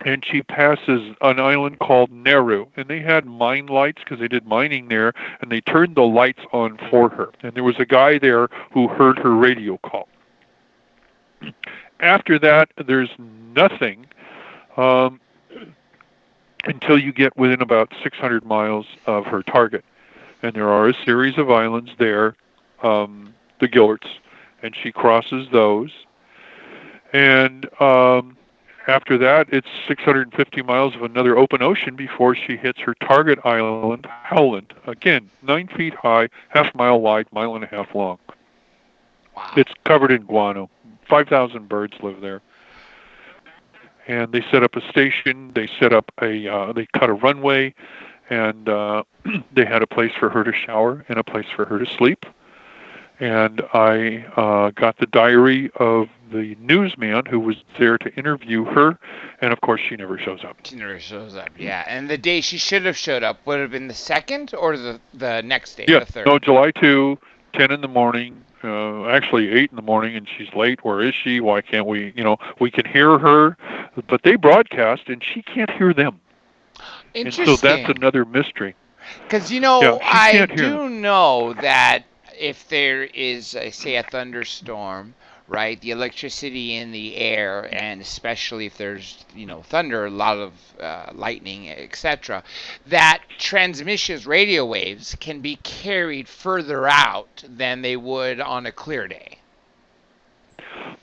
and she passes an island called Nauru. And they had mine lights because they did mining there, and they turned the lights on for her. And there was a guy there who heard her radio call. After that, there's nothing until you get within about 600 miles of her target. And there are a series of islands there, the Gilberts, and she crosses those. And after that, it's 650 miles of another open ocean before she hits her target island, Howland. Again, 9 feet high, half-mile wide, mile and a half long. Wow. It's covered in guano. 5,000 birds live there. And they set up a station. They set up they cut a runway, and they had a place for her to shower and a place for her to sleep. And I got the diary of the newsman who was there to interview her, and of course she never shows up. She never shows up, yeah. And the day she should have showed up would have been the 2nd or the next day, yeah, the 3rd? No, July 2, 10 in the morning, actually 8 in the morning, and she's late. Where is she? Why can't we, we can hear her, but they broadcast, and she can't hear them. Interesting. And so that's another mystery. Because, I do know that if there is, say, a thunderstorm, right, the electricity in the air, and especially if there's, thunder, a lot of lightning, etc., that transmissions, radio waves, can be carried further out than they would on a clear day.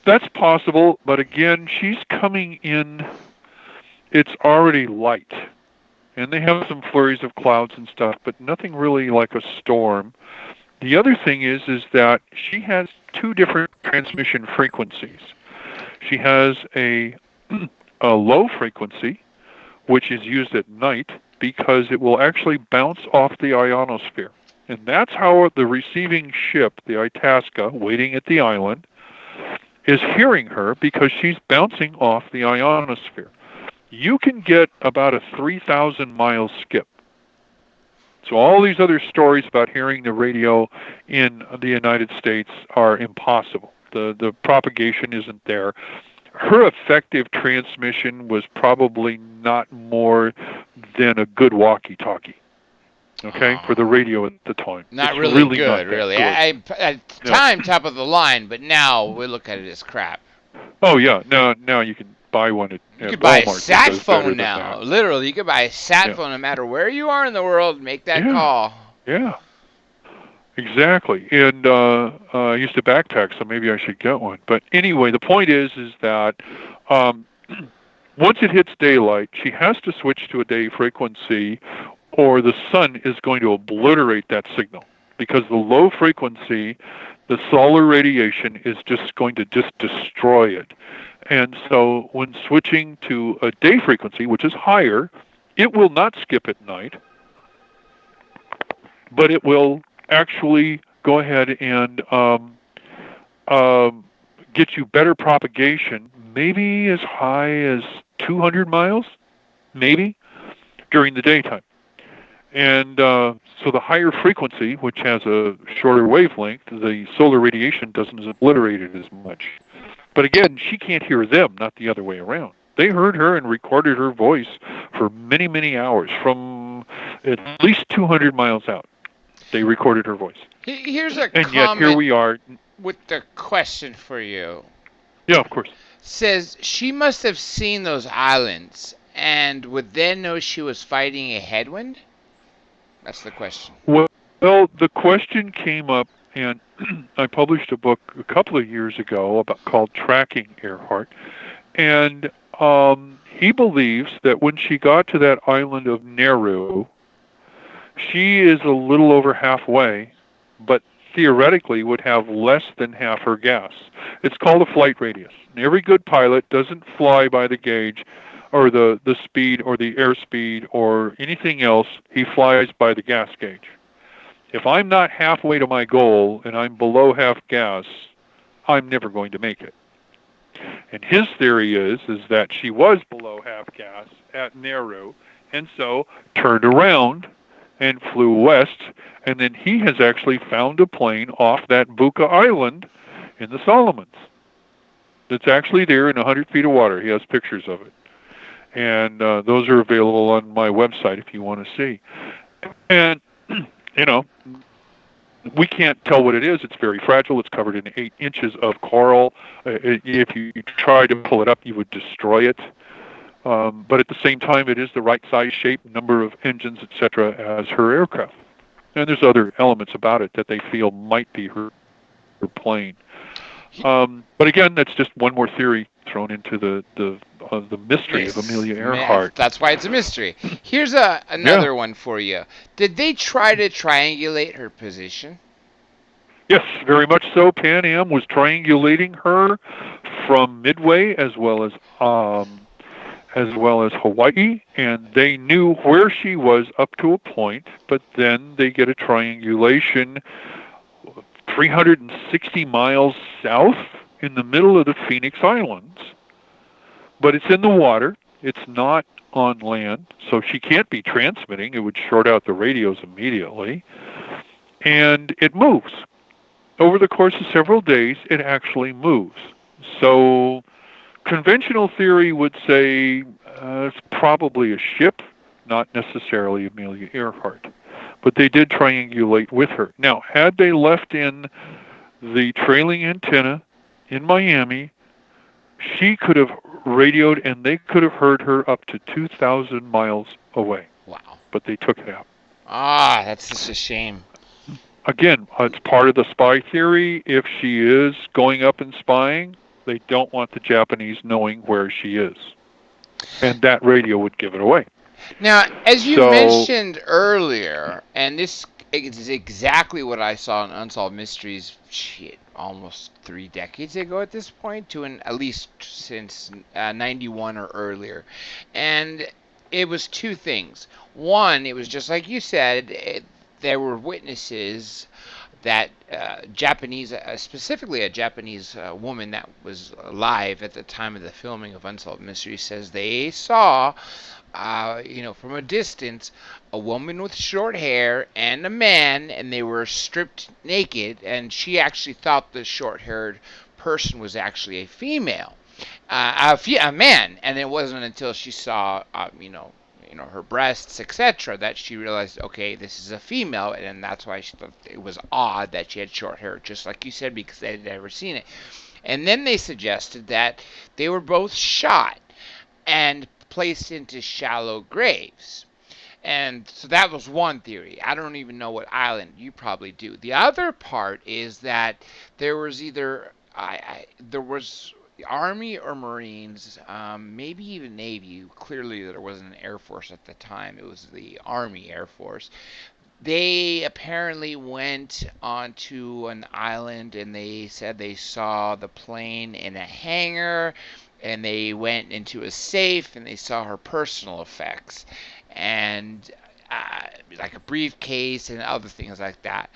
That's possible, but again, she's coming in, it's already light. And they have some flurries of clouds and stuff, but nothing really like a storm. The other thing is that she has 2 different transmission frequencies. She has a low frequency, which is used at night because it will actually bounce off the ionosphere. And that's how the receiving ship, the Itasca, waiting at the island, is hearing her, because she's bouncing off the ionosphere. You can get about a 3,000-mile skip. So all these other stories about hearing the radio in the United States are impossible. The propagation isn't there. Her effective transmission was probably not more than a good walkie-talkie, for the radio at the time. Not really good, really. At the time, top of the line, but now we look at it as crap. Oh, yeah. Now you can buy one at You could buy a Walmart sat phone now. Literally, you could buy a sat phone no matter where you are in the world. Make that call. Yeah, exactly. And I used to backpack, so maybe I should get one. But anyway, the point is that once it hits daylight, she has to switch to a day frequency, or the sun is going to obliterate that signal. Because the low frequency, the solar radiation is just going to destroy it. And so when switching to a day frequency, which is higher, it will not skip at night, but it will actually go ahead and get you better propagation, maybe as high as 200 miles, maybe, during the daytime. And so the higher frequency, which has a shorter wavelength, the solar radiation doesn't obliterate it as much. But again, she can't hear them, not the other way around. They heard her and recorded her voice for many, many hours, from at least 200 miles out. They recorded her voice. Here's a comment. And yet here we are. With the question for you. Yeah, of course. Says she must have seen those islands and would then know she was fighting a headwind? That's the question. Well, the question came up, and I published a book a couple of years ago called Tracking Earhart, and he believes that when she got to that island of Nauru, she is a little over halfway, but theoretically would have less than half her gas. It's called a flight radius. And every good pilot doesn't fly by the gauge or the speed or the airspeed or anything else. He flies by the gas gauge. If I'm not halfway to my goal and I'm below half gas, I'm never going to make it. And his theory is that she was below half gas at Nauru, and so turned around and flew west, and then he has actually found a plane off that Buka Island in the Solomons. It's actually there in 100 feet of water. He has pictures of it. And those are available on my website if you want to see. And, we can't tell what it is. It's very fragile. It's covered in 8 inches of coral. If you try to pull it up, you would destroy it. But at the same time, it is the right size, shape, number of engines, etc., as her aircraft. And there's other elements about it that they feel might be her plane. But again, that's just one more theory thrown into the mystery of Amelia Earhart. That's why it's a mystery. Here's another one for you. Did they try to triangulate her position? Yes, very much so. Pan Am was triangulating her from Midway as well as Hawaii, and they knew where she was up to a point, but then they get a triangulation 360 miles south in the middle of the Phoenix Islands. But it's in the water. It's not on land, so she can't be transmitting. It would short out the radios immediately. And it moves. Over the course of several days, it actually moves. So conventional theory would say it's probably a ship, not necessarily Amelia Earhart. But they did triangulate with her. Now, had they left in the trailing antenna in Miami, she could have radioed and they could have heard her up to 2,000 miles away. Wow. But they took it out. Ah, that's just a shame. Again, it's part of the spy theory. If she is going up and spying, they don't want the Japanese knowing where she is. And that radio would give it away. Now, as you mentioned earlier, and this is exactly what I saw in Unsolved Mysteries, almost 3 decades ago at this point, at least since 91 or earlier. And it was 2 things. One, it was just like you said, there were witnesses that Japanese, specifically a Japanese woman that was alive at the time of the filming of Unsolved Mysteries, says they saw, from a distance, a woman with short hair and a man, and they were stripped naked, and she actually thought the short-haired person was actually a female, a man, and it wasn't until she saw, her breasts, etc., that she realized, okay, this is a female, and that's why she thought it was odd that she had short hair, just like you said, because they had never seen it. And then they suggested that they were both shot and placed into shallow graves. And so that was one theory. I don't even know what island. You probably do. The other part is that there was either there was the Army or Marines, maybe even Navy. Clearly there wasn't an Air Force at the time. It was the Army Air Force. They apparently went onto an island and they said they saw the plane in a hangar, and they went into a safe and they saw her personal effects and like a briefcase and other things like that,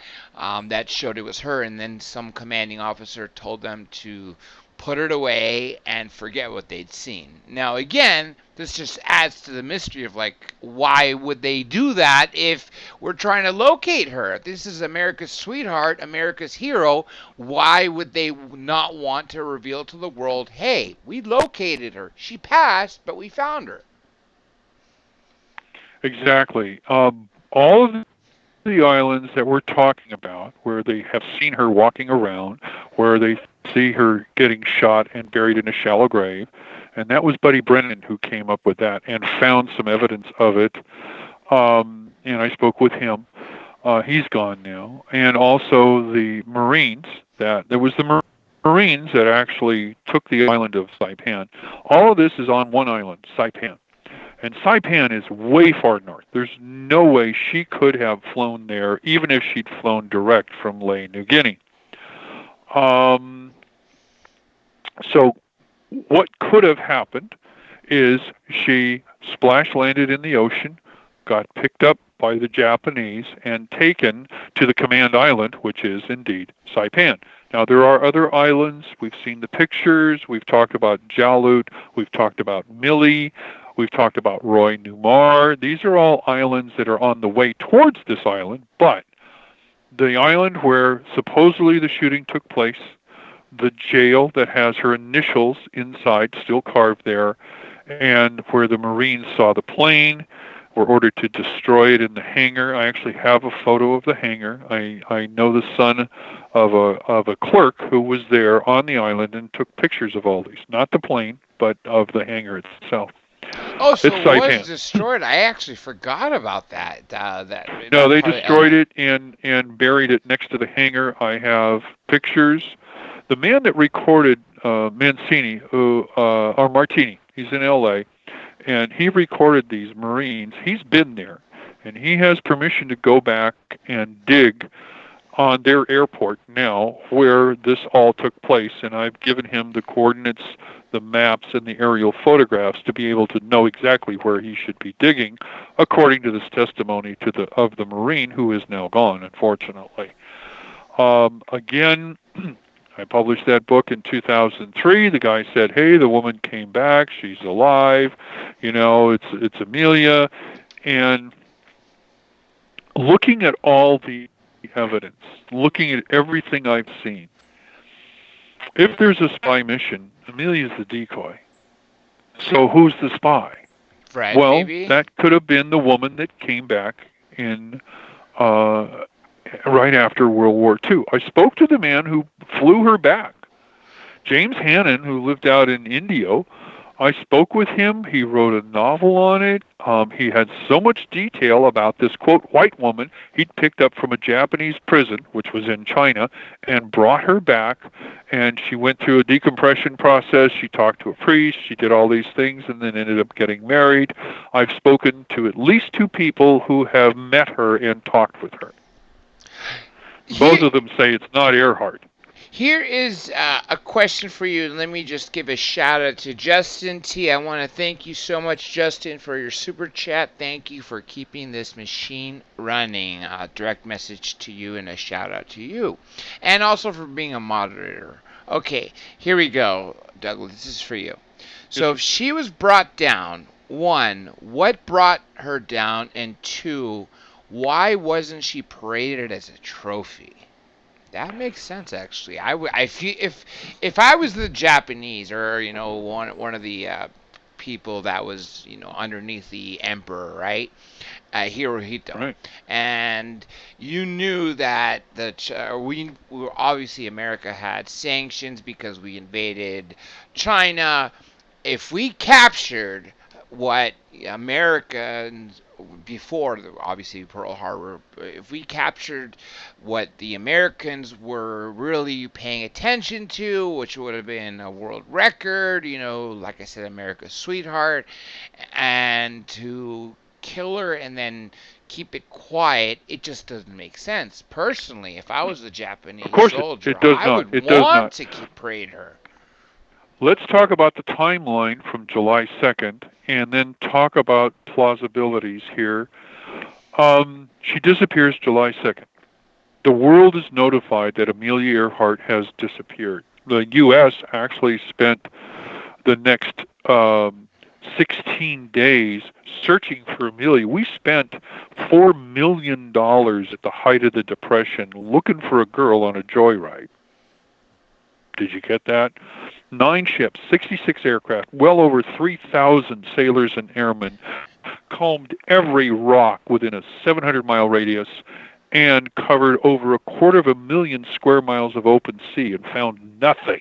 that showed it was her. And then some commanding officer told them to put it away and forget what they'd seen. Now, again, this just adds to the mystery of, like, why would they do that if we're trying to locate her? This is America's sweetheart, America's hero. Why would they not want to reveal to the world, hey, we located her. She passed, but we found her. Exactly. All of the islands that we're talking about, where they have seen her walking around, where they see her getting shot and buried in a shallow grave, and that was Buddy Brennan who came up with that and found some evidence of it. And I spoke with him. He's gone now. And also the Marines, that there was the Marines that actually took the island of Saipan. All of this is on one island, Saipan. And Saipan is way far north. There's no way she could have flown there, even if she'd flown direct from Lae, New Guinea. So what could have happened is she splash landed in the ocean, got picked up by the Japanese, and taken to the command island, which is indeed Saipan. Now, there are other islands. We've seen the pictures. We've talked about Jalut. We've talked about Mili. We've talked about Roy Numar. These are all islands that are on the way towards this island, but the island where supposedly the shooting took place, the jail that has her initials inside still carved there, and where the Marines saw the plane, were ordered to destroy it in the hangar. I actually have a photo of the hangar. I know the son of a clerk who was there on the island and took pictures of all these, not the plane, but of the hangar itself. Oh, so it was destroyed. I actually forgot about that. No, they destroyed it and buried it next to the hangar. I have pictures. The man that recorded Mancini, or Martini. He's in L.A., and he recorded these Marines. He's been there, and he has permission to go back and dig on their airport now where this all took place, and I've given him the coordinates, the maps, and the aerial photographs to be able to know exactly where he should be digging, according to this testimony of the Marine, who is now gone, unfortunately. Again, I published that book in 2003. The guy said, "Hey, the woman came back. She's alive. It's Amelia." And looking at all the evidence, looking at everything I've seen, if there's a spy mission, Amelia's the decoy. So who's the spy? Fred, well, maybe? That could have been the woman that came back in right after World War II. I spoke to the man who flew her back, James Hannon, who lived out in Indio. I spoke with him. He wrote a novel on it. He had so much detail about this, quote, white woman he'd picked up from a Japanese prison, which was in China, and brought her back. And she went through a decompression process. She talked to a priest. She did all these things and then ended up getting married. I've spoken to at least 2 people who have met her and talked with her. Both of them say it's not Earhart. Here is a question for you. Let me just give a shout out to Justin T. I want to thank you so much, Justin, for your super chat. Thank you for keeping this machine running. A direct message to you and a shout out to you. And also for being a moderator. Okay, here we go, Douglas. This is for you. So if she was brought down, 1, what brought her down? And 2, why wasn't she paraded as a trophy? That makes sense, actually. I feel if I was the Japanese, or one of the people that was underneath the emperor, right, Hirohito, right, and you knew that we were obviously America had sanctions because we invaded China. If we captured what Americans before, obviously, Pearl Harbor, if we captured what the Americans were really paying attention to, which would have been a world record, like I said, America's sweetheart, and to kill her and then keep it quiet, it just doesn't make sense. Personally, if I was a Japanese soldier, I would want to parade her. Let's talk about the timeline from July 2nd and then talk about plausibilities here. She disappears July 2nd. The world is notified that Amelia Earhart has disappeared. The U.S. actually spent the next 16 days searching for Amelia. We spent $4 million at the height of the Depression looking for a girl on a joyride. Did you get that? 9 ships, 66 aircraft, well over 3,000 sailors and airmen combed every rock within a 700-mile radius and covered over 250,000 square miles of open sea and found nothing.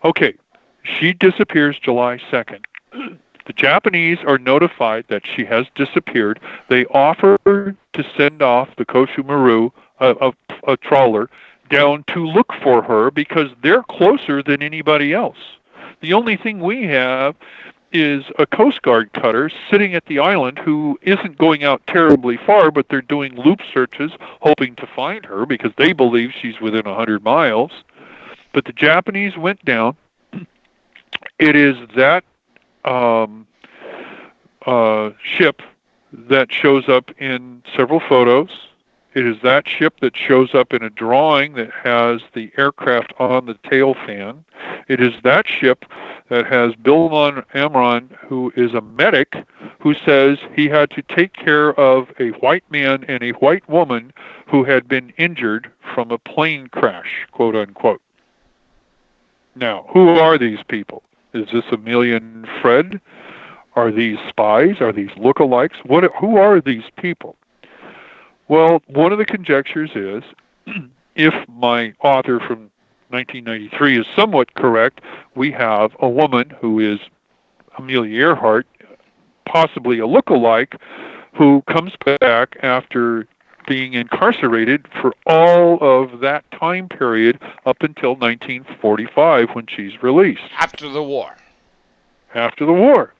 Okay, she disappears July 2nd. The Japanese are notified that she has disappeared. They offer to send off the Koshu Maru, a trawler, down to look for her because they're closer than anybody else. The only thing we have is a Coast Guard cutter sitting at the island who isn't going out terribly far, but they're doing loop searches hoping to find her because they believe she's within 100 miles. But the Japanese went down. It is that ship that shows up in several photos. It is that ship that shows up in a drawing that has the aircraft on the tail fan. It is that ship that has Bill Von Amron, who is a medic, who says he had to take care of a white man and a white woman who had been injured from a plane crash, quote unquote. Now, who are these people? Is this Amelia and Fred? Are these spies? Are these lookalikes? Who are these people? Well, one of the conjectures is, if my author from 1993 is somewhat correct, we have a woman who is Amelia Earhart, possibly a lookalike, who comes back after being incarcerated for all of that time period up until 1945 when she's released. After the war. After the war.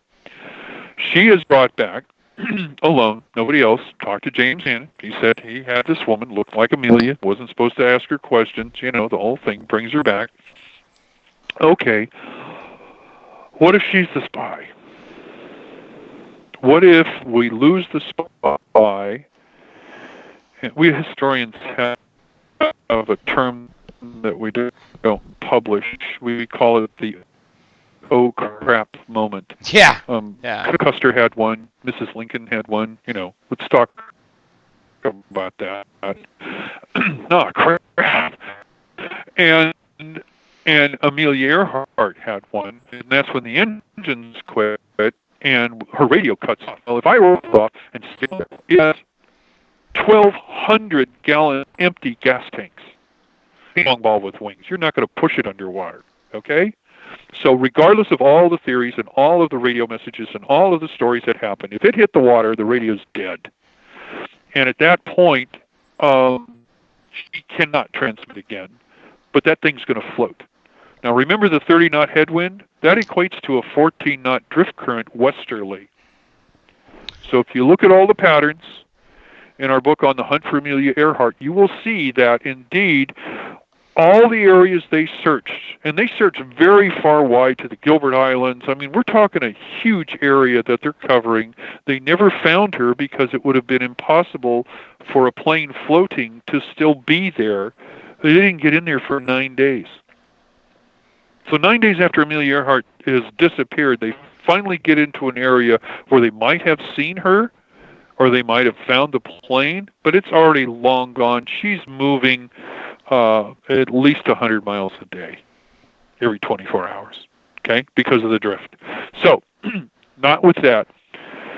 She is brought back alone, nobody else. Talked to James Hannon. He said he had this woman, looked like Amelia, wasn't supposed to ask her questions, the whole thing, brings her back. Okay, what if she's the spy? What if we lose the spy? And we historians have a term that we don't publish. We call it the oh crap moment. Yeah. Custer had one. Mrs. Lincoln had one. Let's talk about that. Oh, crap. And Amelia Earhart had one, and that's when the engines quit and her radio cuts off. Well, if I roll off and still has 1,200-gallon empty gas tanks, long ball with wings, you're not going to push it underwater, okay? So regardless of all the theories and all of the radio messages and all of the stories that happen, if it hit the water, the radio's dead. And at that point, she cannot transmit again, but that thing's going to float. Now remember the 30-knot headwind? That equates to a 14-knot drift current westerly. So if you look at all the patterns in our book on the hunt for Amelia Earhart, you will see that indeed all the areas they searched, and they searched very far wide to the Gilbert Islands. I mean, we're talking a huge area that they're covering. They never found her because it would have been impossible for a plane floating to still be there. They didn't get in there for 9 days. So 9 days after Amelia Earhart has disappeared, they finally get into an area where they might have seen her, or they might have found the plane, but it's already long gone. She's moving at least 100 miles a day, every 24 hours, okay, because of the drift. So, not with that.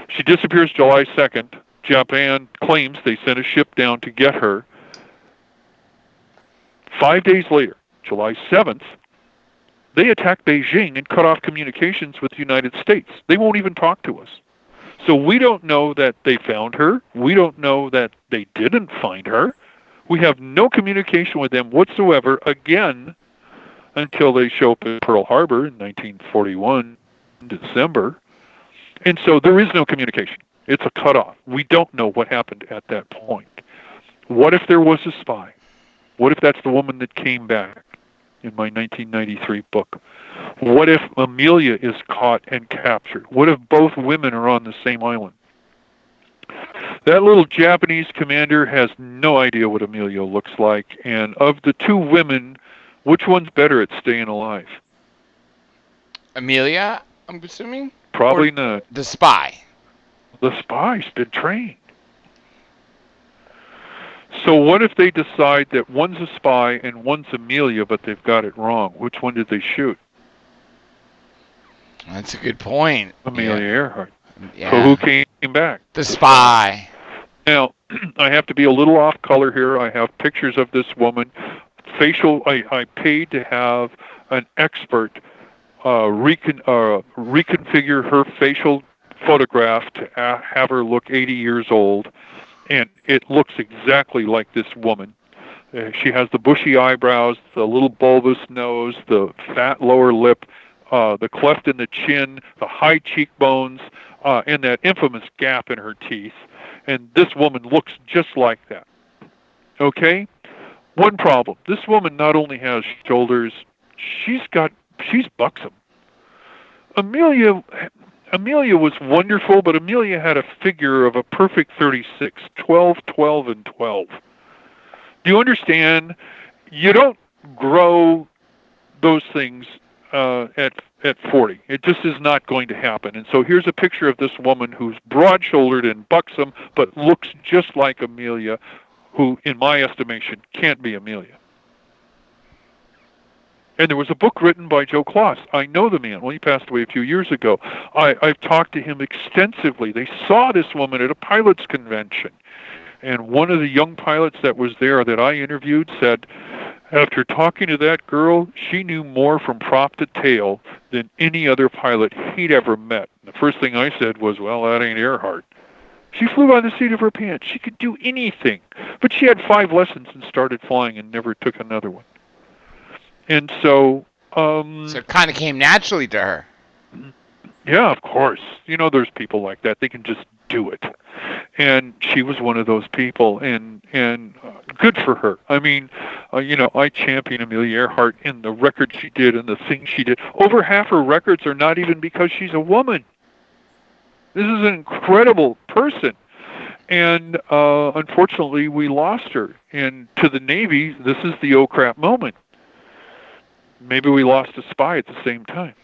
She disappears July 2nd. Japan claims they sent a ship down to get her. 5 days later, July 7th, they attack Beijing and cut off communications with the United States. They won't even talk to us. So we don't know that they found her. We don't know that they didn't find her. We have no communication with them whatsoever, again, until they show up in Pearl Harbor in 1941, December. And so there is no communication. It's a cutoff. We don't know what happened at that point. What if there was a spy? What if that's the woman that came back in my 1993 book? What if Amelia is caught and captured? What if both women are on the same island? That little Japanese commander has no idea what Amelia looks like, and of the two women, which one's better at staying alive? Amelia, I'm assuming? Probably not. The spy. The spy's been trained. So what if they decide that one's a spy and one's Amelia, but they've got it wrong? Which one did they shoot? That's a good point. Amelia Earhart. Yeah. So who came back? The spy. Now, I have to be a little off color here. I have pictures of this woman. I paid to have an expert reconfigure her facial photograph to have her look 80 years old. And it looks exactly like this woman. She has the bushy eyebrows, the little bulbous nose, the fat lower lip, the cleft in the chin, the high cheekbones, and that infamous gap in her teeth. And this woman looks just like that. Okay? One problem. This woman not only has shoulders, she's buxom. Amelia was wonderful, but Amelia had a figure of a perfect 36, 12, 12, and 12. Do you understand? You don't grow those things at 40. It just is not going to happen. And so here's a picture of this woman who's broad-shouldered and buxom, but looks just like Amelia, who, in my estimation, can't be Amelia. And there was a book written by Joe Kloss. I know the man. Well, he passed away a few years ago. I've talked to him extensively. They saw this woman at a pilots' convention. And one of the young pilots that was there that I interviewed said, after talking to that girl, she knew more from prop to tail than any other pilot he'd ever met. And the first thing I said was, well, that ain't Earhart. She flew by the seat of her pants. She could do anything. But she had 5 lessons and started flying and never took another one. And so... so it kind of came naturally to her. Yeah, of course. You know, there's people like that. They can just do it. And she was one of those people, and good for her. I mean, you know, I champion Amelia Earhart in the record she did and the things she did. Over half her records are not even because she's a woman. This is an incredible person. And unfortunately, we lost her. And to the Navy, this is the oh crap moment. Maybe we lost a spy at the same time.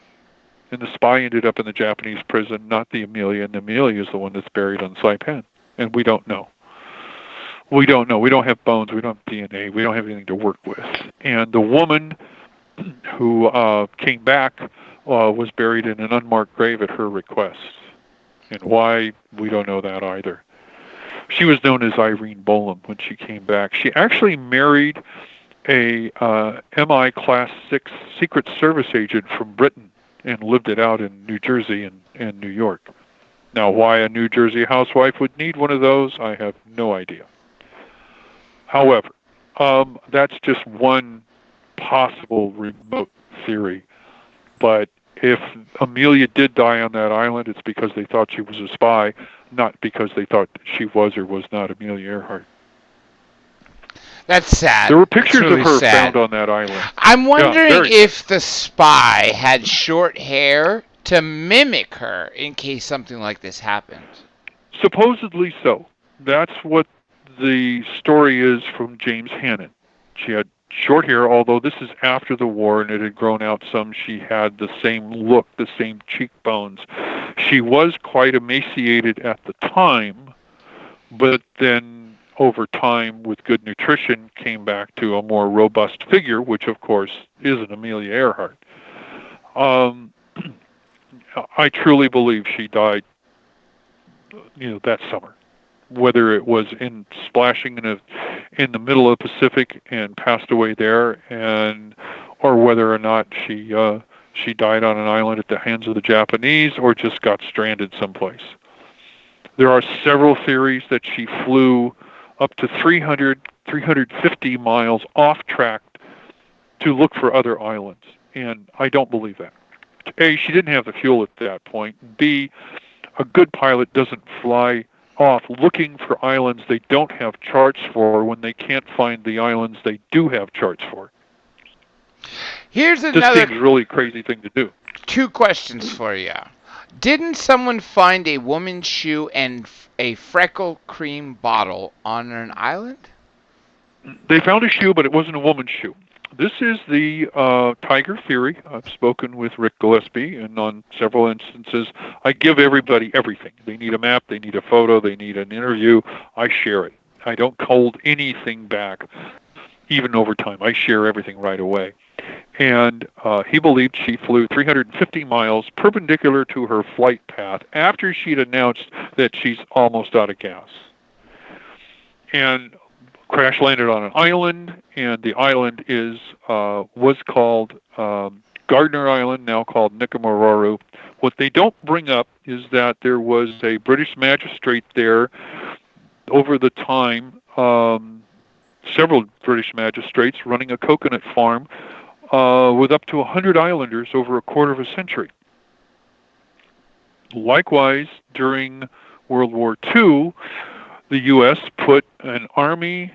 And the spy ended up in the Japanese prison, not the Amelia. And Amelia is the one that's buried on Saipan. And we don't know. We don't know. We don't have bones. We don't have DNA. We don't have anything to work with. And the woman who came back was buried in an unmarked grave at her request. And why, we don't know that either. She was known as Irene Bolam when she came back. She actually married a MI Class 6 Secret Service agent from Britain and lived it out in New Jersey and New York. Now, why a New Jersey housewife would need one of those, I have no idea. However, that's just one possible remote theory. But if Amelia did die on that island, it's because they thought she was a spy, not because they thought she was or was not Amelia Earhart. That's sad. There were pictures really of her sad. found on that island. I'm wondering if the spy had short hair to mimic her in case something like this happened. Supposedly so. That's what the story is from James Hannon. She had short hair, although this is after the war and it had grown out some. She had the same look, the same cheekbones. She was quite emaciated at the time, but then over time, with good nutrition, came back to a more robust figure, which, of course, is an Amelia Earhart. I truly believe she died, that summer. Whether it was in splashing in the middle of the Pacific and passed away there, or whether or not she died on an island at the hands of the Japanese, or just got stranded someplace. There are several theories that she flew up to 350 miles off track to look for other islands. And I don't believe that. A, she didn't have the fuel at that point. B, a good pilot doesn't fly off looking for islands they don't have charts for when they can't find the islands they do have charts for. Here's another... This seems a really crazy thing to do. 2 questions for you. Didn't someone find a woman's shoe and a freckle cream bottle on an island? They found a shoe, but it wasn't a woman's shoe. This is the tiger theory. I've spoken with Rick Gillespie, and on several instances, I give everybody everything. They need a map, they need a photo, they need an interview. I share it. I don't hold anything back, even over time. I share everything right away. And he believed she flew 350 miles perpendicular to her flight path after she'd announced that she's almost out of gas. And crash landed on an island, and the island was called Gardner Island, now called Nikamororu. What they don't bring up is that there was a British magistrate there over the time, several British magistrates running a coconut farm with up to 100 islanders over a quarter of a century. Likewise, during World War II, the U.S. put an Army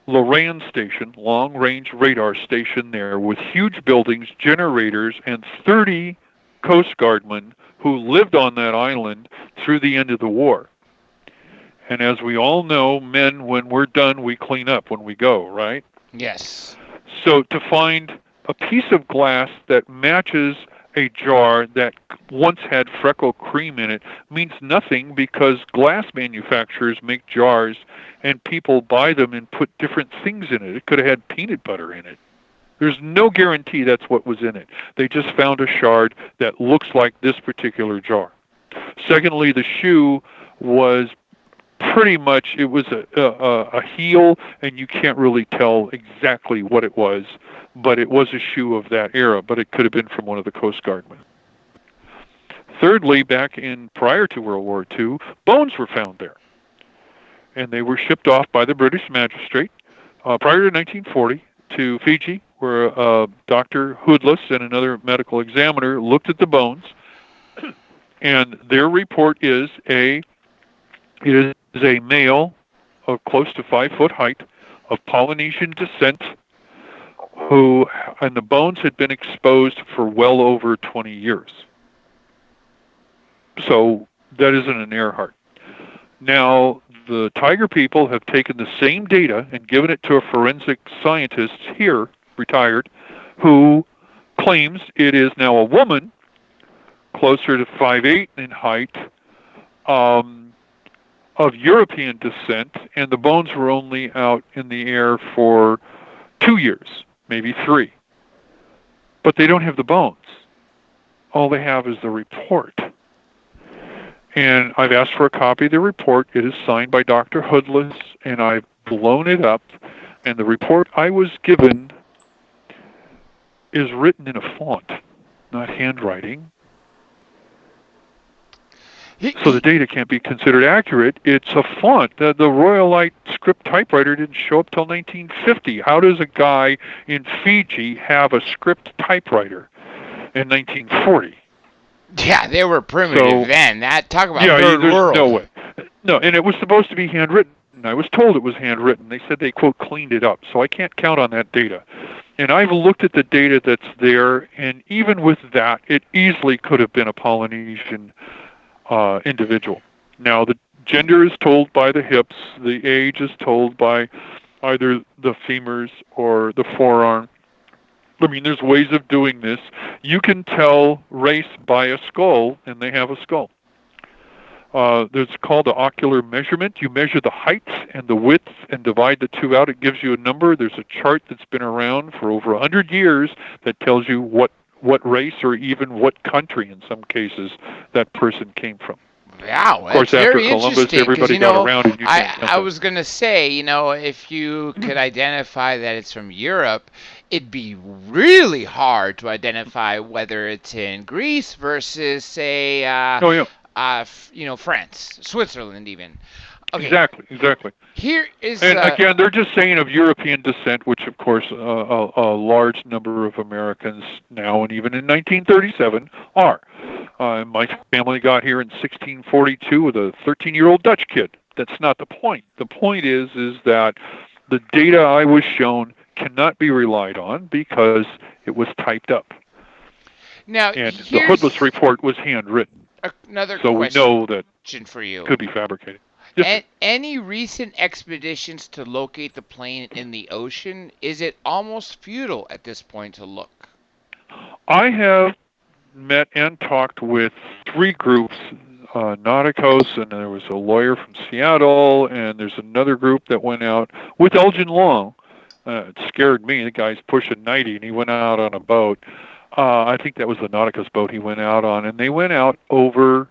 Loran station, long-range radar station there with huge buildings, generators, and 30 Coast Guardmen who lived on that island through the end of the war. And as we all know, men, when we're done, we clean up when we go, right? Yes. So to find a piece of glass that matches a jar that once had freckle cream in it means nothing, because glass manufacturers make jars and people buy them and put different things in it. It could have had peanut butter in it. There's no guarantee that's what was in it. They just found a shard that looks like this particular jar. Secondly, the shoe was pretty much, it was a heel, and you can't really tell exactly what it was, but it was a shoe of that era, but it could have been from one of the Coast Guardmen. thirdly, prior to World War II, bones were found there. And they were shipped off by the British magistrate prior to 1940 to Fiji, where Dr. Hoodless and another medical examiner looked at the bones. And their report is it is a male of close to 5 foot height of Polynesian descent and the bones had been exposed for well over 20 years. So that isn't an Earhart. Now, the Tiger people have taken the same data and given it to a forensic scientist here, retired, who claims it is now a woman, closer to 5'8" in height, of European descent, and the bones were only out in the air for 2 years, maybe 3. But they don't have the bones. All they have is the report. And I've asked for a copy of the report. It is signed by Dr. Hoodless, and I've blown it up. And the report I was given is written in a font, not handwriting. So the data can't be considered accurate. It's a font. The Royalite script typewriter didn't show up till 1950. How does a guy in Fiji have a script typewriter in 1940? Yeah, they were primitive then. Talk about third there's world. No way. No, and it was supposed to be handwritten. I was told it was handwritten. They said they, quote, cleaned it up. So I can't count on that data. And I've looked at the data that's there, and even with that, it easily could have been a Polynesian individual. Now, the gender is told by the hips. The age is told by either the femurs or the forearm. I mean, there's ways of doing this. You can tell race by a skull, and they have a skull. It's called the ocular measurement. You measure the height and the width and divide the two out. It gives you a number. There's a chart that's been around for over 100 years that tells you what race or even what country, in some cases, that person came from. Wow, of course, after Columbus, everybody got around and I was going to say, if you could identify that it's from Europe, it'd be really hard to identify whether it's in Greece versus, say, France, Switzerland even. Okay. Exactly. Here is, and again, they're just saying of European descent, which of course a large number of Americans now and even in 1937 are. My family got here in 1642 with a 13-year-old Dutch kid. That's not the point. The point is that the data I was shown cannot be relied on because it was typed up. Now, and the Hoodless report was handwritten. Another so question we know that for you. Could be fabricated. Any recent expeditions to locate the plane in the ocean? Is it almost futile at this point to look? I have met and talked with 3 groups, Nauticos, and there was a lawyer from Seattle, and there's another group that went out with Elgin Long. It scared me. The guy's pushing 90, and he went out on a boat. I think that was the Nauticus boat he went out on, and they went out over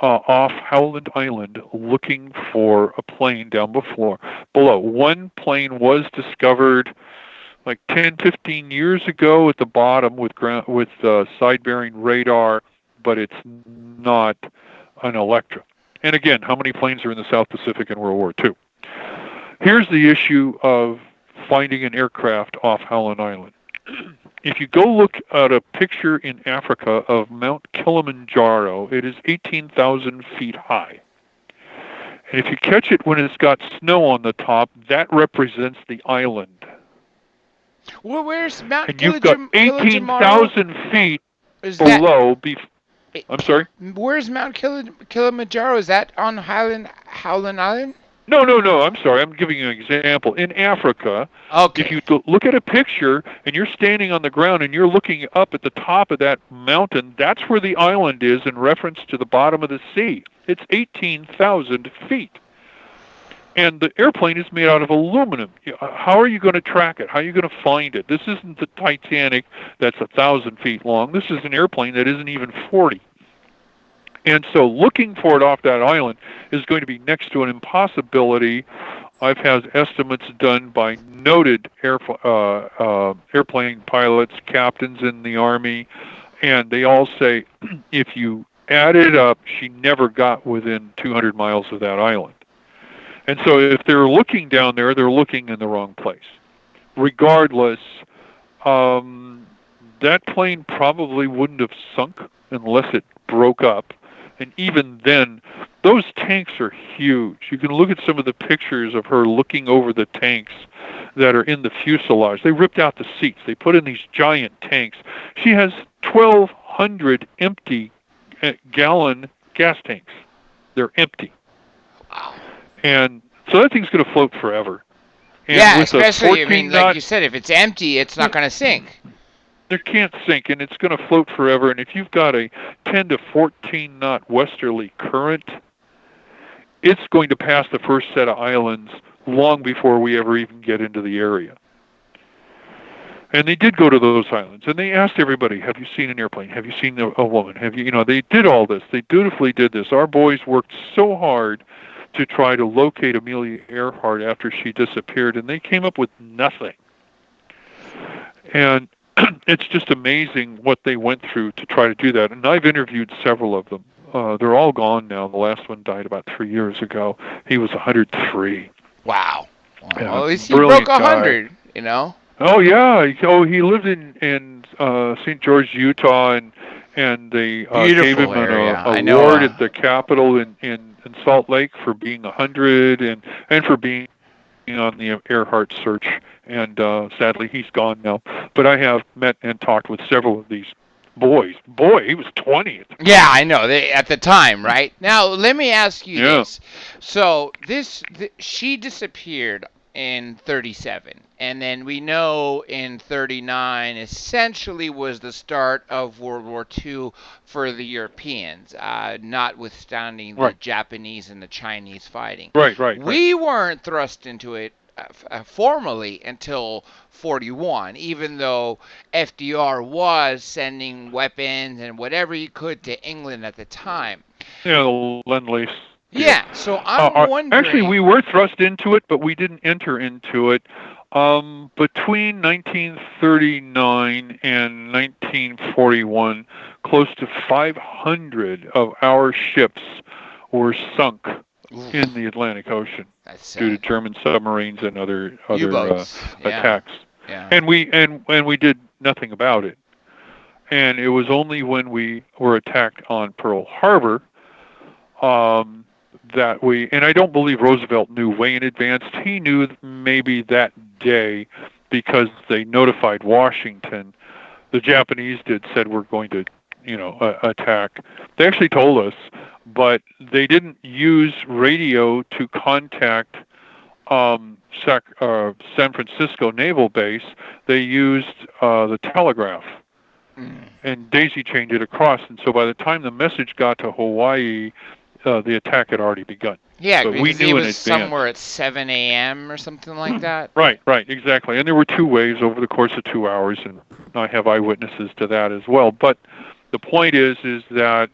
off Howland Island looking for a plane down below. One plane was discovered like 10, 15 years ago at the bottom with side-bearing radar, but it's not an Electra. And again, how many planes are in the South Pacific in World War II? Here's the issue of finding an aircraft off Howland Island. If you go look at a picture in Africa of Mount Kilimanjaro, it is 18,000 feet high. And if you catch it when it's got snow on the top, that represents the island. Well, where's Mount Kilimanjaro? And you've got 18,000 feet below. I'm sorry? Where's Mount Kilimanjaro? Is that on Howland Island? No, I'm sorry. I'm giving you an example. In Africa, if you look at a picture and you're standing on the ground and you're looking up at the top of that mountain, that's where the island is in reference to the bottom of the sea. It's 18,000 feet. And the airplane is made out of aluminum. How are you going to track it? How are you going to find it? This isn't the Titanic that's 1,000 feet long. This is an airplane that isn't even 40. And so looking for it off that island is going to be next to an impossibility. I've had estimates done by noted airplane pilots, captains in the Army, and they all say if you added up, she never got within 200 miles of that island. And so if they're looking down there, they're looking in the wrong place. Regardless, that plane probably wouldn't have sunk unless it broke up. And even then, those tanks are huge. You can look at some of the pictures of her looking over the tanks that are in the fuselage. They ripped out the seats. They put in these giant tanks. She has 1,200 empty gallon gas tanks. They're empty. Wow. And so that thing's going to float forever. And yeah, with especially, I mean, like knot, you said, if it's empty, it's not going to sink. It can't sink, and it's going to float forever. And if you've got a 10 to 14 knot westerly current, it's going to pass the first set of islands long before we ever even get into the area. And they did go to those islands, and they asked everybody, have you seen an airplane? Have you seen a woman? Have you, they did all this. They dutifully did this. Our boys worked so hard to try to locate Amelia Earhart after she disappeared, and they came up with nothing. And it's just amazing what they went through to try to do that. And I've interviewed several of them. They're all gone now. The last one died about 3 years ago. He was 103. Wow. Well, at least he Brilliant broke 100, Oh, yeah. He lived in St. George, Utah, and they gave him an award at the Capitol in Salt Lake for being 100 and for being on the Earhart search. And sadly, he's gone now. But I have met and talked with several of these boys. Boy, he was 20 at the time. Yeah, I know. At the time, right? Now, let me ask you this. So, she disappeared in 37, and then we know in 39 essentially was the start of World War II for the Europeans, notwithstanding the Japanese and the Chinese fighting. Right. We weren't thrust into it formally until 41, even though FDR was sending weapons and whatever he could to England at the time. Yeah, the Lend-Lease. Yeah, so I'm wondering... Actually, we were thrust into it, but we didn't enter into it. Between 1939 and 1941, close to 500 of our ships were sunk in the Atlantic Ocean due to German submarines and other attacks. Yeah. And we did nothing about it. And it was only when we were attacked on Pearl Harbor that and I don't believe Roosevelt knew way in advance. He knew maybe that day because they notified Washington. The Japanese said we're going to, attack. They actually told us, but they didn't use radio to contact San Francisco Naval Base. They used the telegraph and daisy-chained it across. And so by the time the message got to Hawaii, the attack had already begun. Yeah, but because it was somewhere at 7 a.m. or something like that. Right, exactly. And there were 2 waves over the course of 2 hours, and I have eyewitnesses to that as well. But the point is that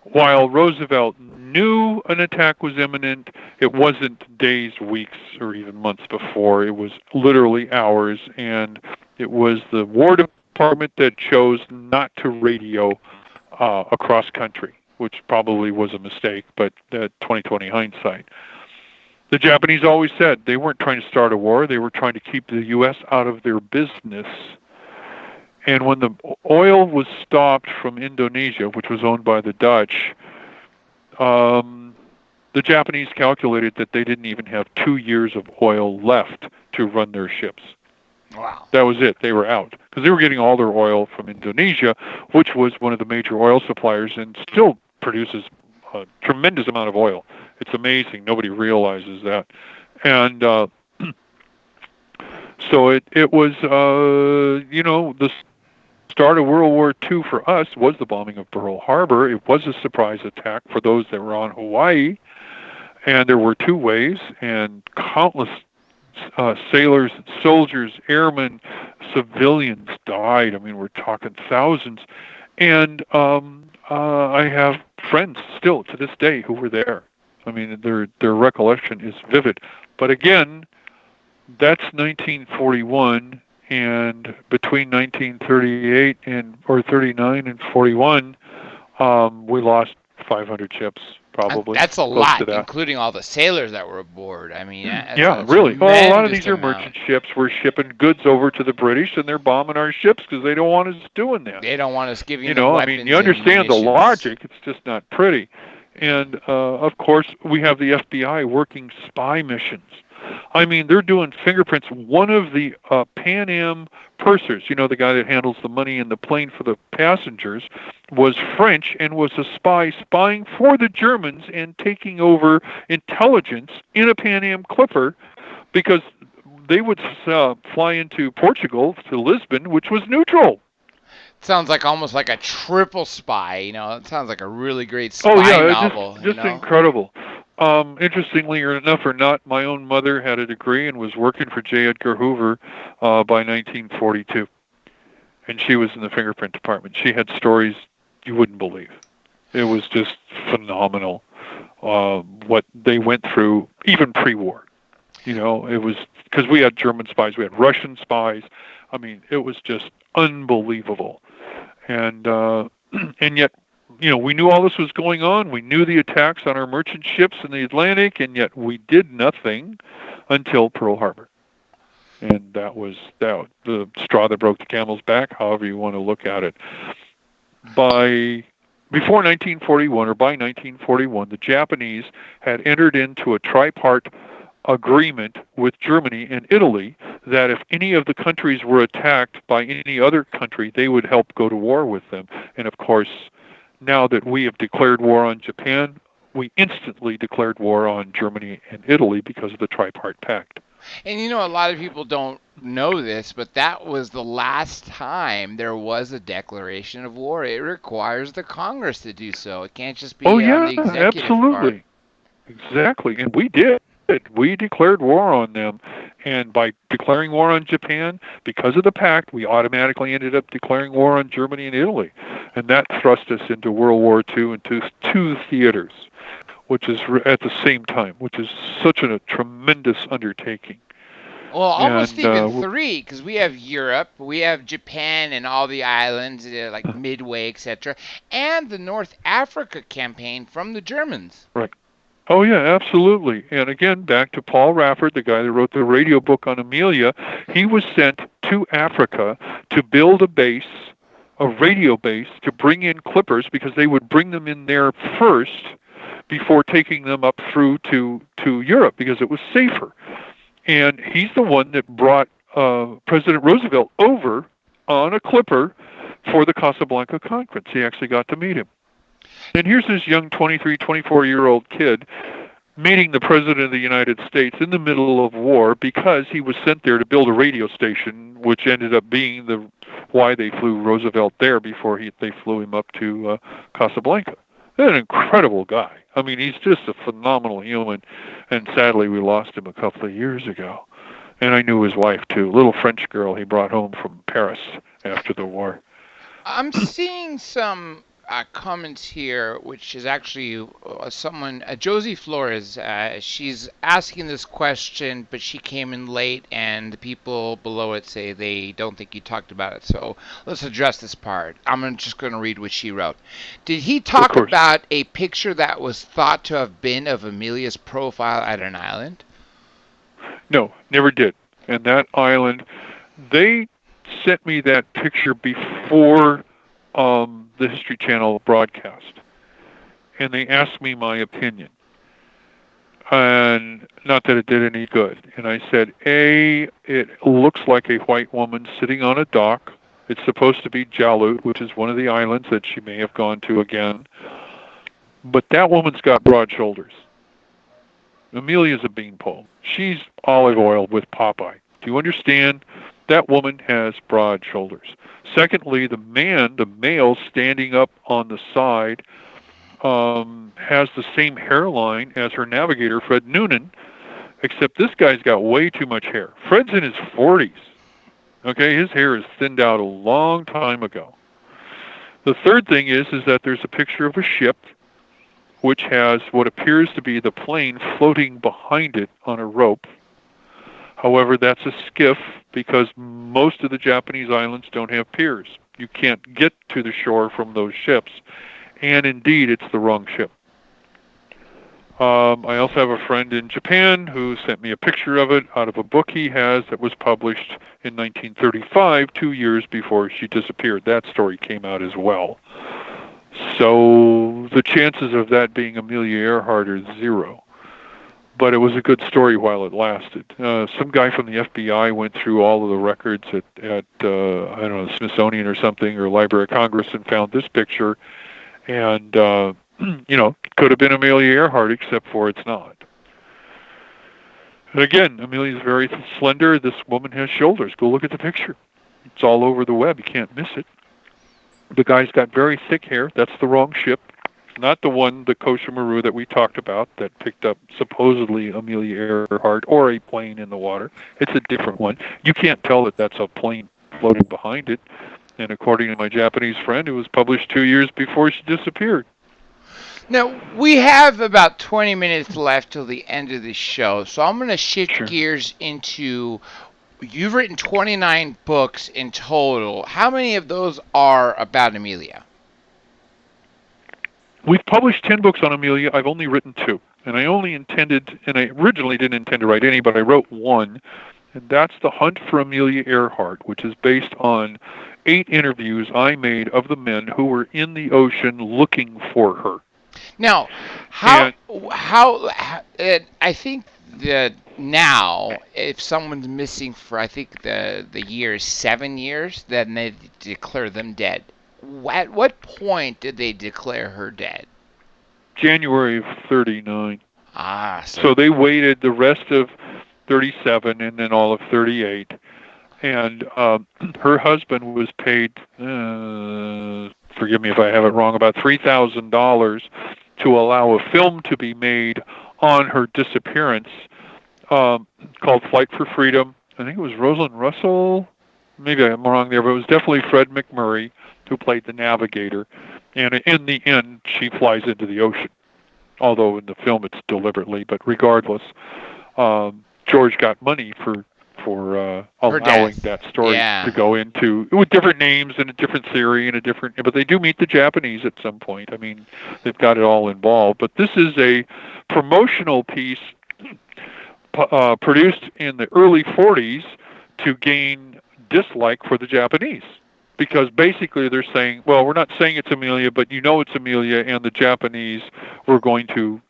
while Roosevelt knew an attack was imminent, it wasn't days, weeks, or even months before. It was literally hours, and it was the War Department that chose not to radio across country, which probably was a mistake, but 20/20 hindsight. The Japanese always said they weren't trying to start a war. They were trying to keep the U.S. out of their business. And when the oil was stopped from Indonesia, which was owned by the Dutch, the Japanese calculated that they didn't even have 2 years of oil left to run their ships. Wow. That was it. They were out because they were getting all their oil from Indonesia, which was one of the major oil suppliers and still produces a tremendous amount of oil. It's amazing. Nobody realizes that. And so it was, the start of World War II for us was the bombing of Pearl Harbor. It was a surprise attack for those that were on Hawaii. And there were 2 waves, and countless sailors, soldiers, airmen, civilians died. I mean, we're talking thousands. And I have friends still to this day who were there. I mean, their recollection is vivid. But again, that's 1941, and between 1938 or 39 and 41, we lost 500 ships, probably. That's a Close to lot, that. including all the sailors that were aboard. I mean, that's Yeah, a really. Well, a lot of these are amount. merchant ships. We're shipping goods over to the British, and they're bombing our ships because they don't want us doing that. They don't want us giving You them know, I weapons mean, you understand the logic. It's just not pretty. And, of course, we have the FBI working spy missions. I mean, they're doing fingerprints. One of the Pan Am pursers, you know, the guy that handles the money in the plane for the passengers, was French and was a spy spying for the Germans and taking over intelligence in a Pan Am clipper because they would fly into Portugal, to Lisbon, which was neutral. Sounds like almost like a triple spy. You know, it sounds like a really great spy novel. Just incredible. Interestingly enough or not, my own mother had a degree and was working for J. Edgar Hoover by 1942. And she was in the fingerprint department. She had stories you wouldn't believe. It was just phenomenal what they went through, even pre-war. You know, it was because we had German spies, we had Russian spies. I mean, it was just unbelievable. And yet, you know, we knew all this was going on. We knew the attacks on our merchant ships in the Atlantic, and yet we did nothing until Pearl Harbor. And that was the straw that broke the camel's back, however you want to look at it. Before 1941, or by 1941, the Japanese had entered into a tripart agreement with Germany and Italy that if any of the countries were attacked by any other country, they would help go to war with them. And of course, now that we have declared war on Japan, we instantly declared war on Germany and Italy because of the Tripart Pact. And you know, a lot of people don't know this, but that was the last time there was a declaration of war. It requires the Congress to do so. It can't just be on the executive absolutely. part. Exactly. And we did. We declared war on them. And by declaring war on Japan, because of the pact, we automatically ended up declaring war on Germany and Italy. And that thrust us into World War II into two theaters, which is at the same time, which is such a tremendous undertaking. Well, almost even three, because we have Europe, we have Japan and all the islands, like Midway, etc., and the North Africa campaign from the Germans. Right. Oh, yeah, absolutely. And again, back to Paul Rafford, the guy that wrote the radio book on Amelia, he was sent to Africa to build a base, a radio base, to bring in clippers because they would bring them in there first before taking them up through to Europe because it was safer. And he's the one that brought President Roosevelt over on a clipper for the Casablanca Conference. He actually got to meet him. And here's this young 23, 24-year-old kid meeting the President of the United States in the middle of war because he was sent there to build a radio station, which ended up being why they flew Roosevelt there before they flew him up to Casablanca. An incredible guy. I mean, he's just a phenomenal human, and sadly we lost him a couple of years ago. And I knew his wife, too, a little French girl he brought home from Paris after the war. I'm seeing some comments here, which is actually someone, Josie Flores. She's asking this question, but she came in late, and the people below it say they don't think you talked about it. So let's address this part. I'm just going to read what she wrote. Did he talk about a picture that was thought to have been of Amelia's profile at an island? No, never did. And that island, they sent me that picture before the History Channel broadcast, and they asked me my opinion, and not that it did any good. And I said, it looks like a white woman sitting on a dock. It's supposed to be Jalut, which is one of the islands that she may have gone to again, but that woman's got broad shoulders. Amelia's a beanpole. She's olive oil with Popeye. Do you understand? That woman has broad shoulders. Secondly, the male standing up on the side, has the same hairline as her navigator, Fred Noonan, except this guy's got way too much hair. Fred's in his 40s. Okay, his hair is thinned out a long time ago. The third thing is that there's a picture of a ship which has what appears to be the plane floating behind it on a rope. However, that's a skiff because most of the Japanese islands don't have piers. You can't get to the shore from those ships. and indeed, it's the wrong ship. I also have a friend in Japan who sent me a picture of it out of a book he has that was published in 1935, 2 years before she disappeared. That story came out as well. So the chances of that being Amelia Earhart are 0. But it was a good story while it lasted. Some guy from the FBI went through all of the records at I don't know, Smithsonian or something, or Library of Congress, and found this picture. And, could have been Amelia Earhart, except for it's not. And again, Amelia's very slender. This woman has shoulders. Go look at the picture. It's all over the web. You can't miss it. The guy's got very thick hair. That's the wrong ship. Not the one, the Kosher Maru that we talked about that picked up supposedly Amelia Earhart or a plane in the water. It's a different one. You can't tell that that's a plane floating behind it. And according to my Japanese friend, it was published 2 years before she disappeared. Now, we have about 20 minutes left till the end of the show, so I'm going to shift gears into, you've written 29 books in total. How many of those are about Amelia? We've published 10 books on Amelia. I've only written 2. And I originally didn't intend to write any, but I wrote one, and that's The Hunt for Amelia Earhart, which is based on 8 interviews I made of the men who were in the ocean looking for her. Now, I think that now, if someone's missing for, I think the year is 7 years, then they declare them dead. At what point did they declare her dead? January of 39. So they waited the rest of 37 and then all of 38. And her husband was paid, forgive me if I have it wrong, about $3,000 to allow a film to be made on her disappearance called Flight for Freedom. I think it was Rosalind Russell. Maybe I'm wrong there, but it was definitely Fred McMurray who played the navigator. And in the end, she flies into the ocean. Although in the film it's deliberately, but regardless, George got money for allowing that story to go into, with different names and a different theory and but they do meet the Japanese at some point. I mean, they've got it all involved. But this is a promotional piece produced in the early 40s to gain dislike for the Japanese. Because basically they're saying, well, we're not saying it's Amelia, but it's Amelia, and the Japanese were going to,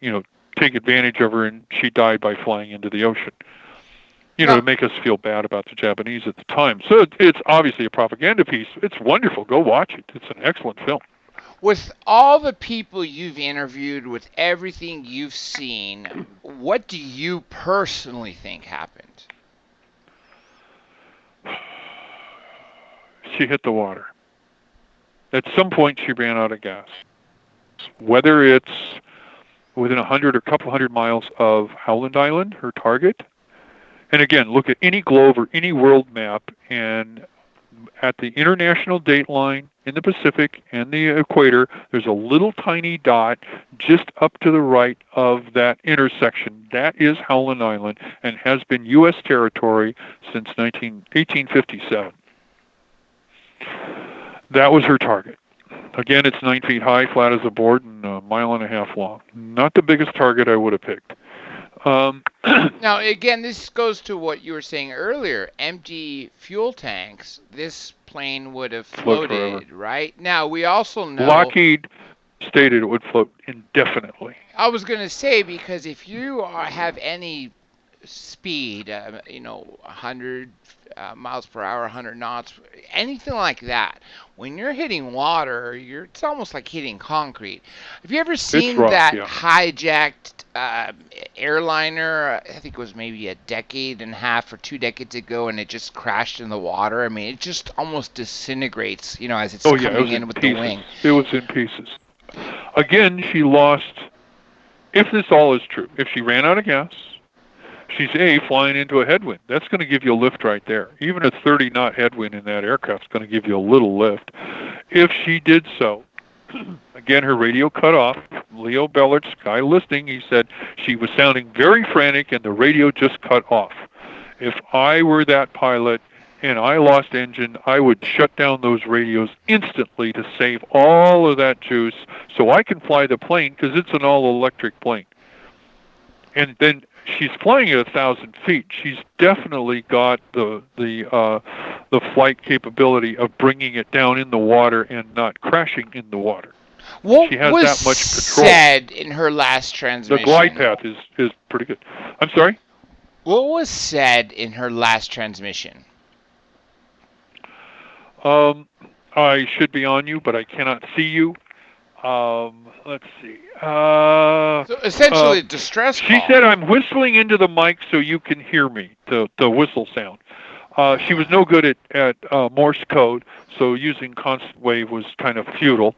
take advantage of her, and she died by flying into the ocean. To make us feel bad about the Japanese at the time. So it's obviously a propaganda piece. It's wonderful. Go watch it. It's an excellent film. With all the people you've interviewed, with everything you've seen, what do you personally think happened? She hit the water. At some point, she ran out of gas. Whether it's within 100 or a couple hundred miles of Howland Island, her target. And again, look at any globe or any world map, and at the international date line in the Pacific and the equator, there's a little tiny dot just up to the right of that intersection. That is Howland Island and has been U.S. territory since 1857. That was her target. Again, it's 9 feet high, flat as a board, and a mile and a half long. Not the biggest target I would have picked. Now, again, this goes to what you were saying earlier. Empty fuel tanks, this plane would have floated, right? Now, we also know... Lockheed stated it would float indefinitely. I was going to say, because if you have any speed, 100 miles per hour, 100 knots, anything like that, when you're hitting water, it's almost like hitting concrete. Have you ever seen that hijacked airliner? I think it was maybe a decade and a half or 2 decades ago, and it just crashed in the water. I mean, it just almost disintegrates, as it's coming in with the wing. It was in pieces. Again, she lost, if this all is true, if she ran out of gas, she's flying into a headwind. That's going to give you a lift right there. Even a 30-knot headwind in that aircraft is going to give you a little lift. If she did so, again, her radio cut off. Leo Bellert's guy listening, he said she was sounding very frantic and the radio just cut off. If I were that pilot and I lost engine, I would shut down those radios instantly to save all of that juice so I can fly the plane, because it's an all-electric plane. And then she's flying at 1,000 feet. She's definitely got the flight capability of bringing it down in the water and not crashing in the water. What she has was that much control. said in her last transmission? The glide path is pretty good. I'm sorry? What was said in her last transmission? I should be on you, but I cannot see you. Let's see. So essentially, a distress call. She said, "I'm whistling into the mic so you can hear me." The whistle sound. She was no good at Morse code, so using constant wave was kind of futile.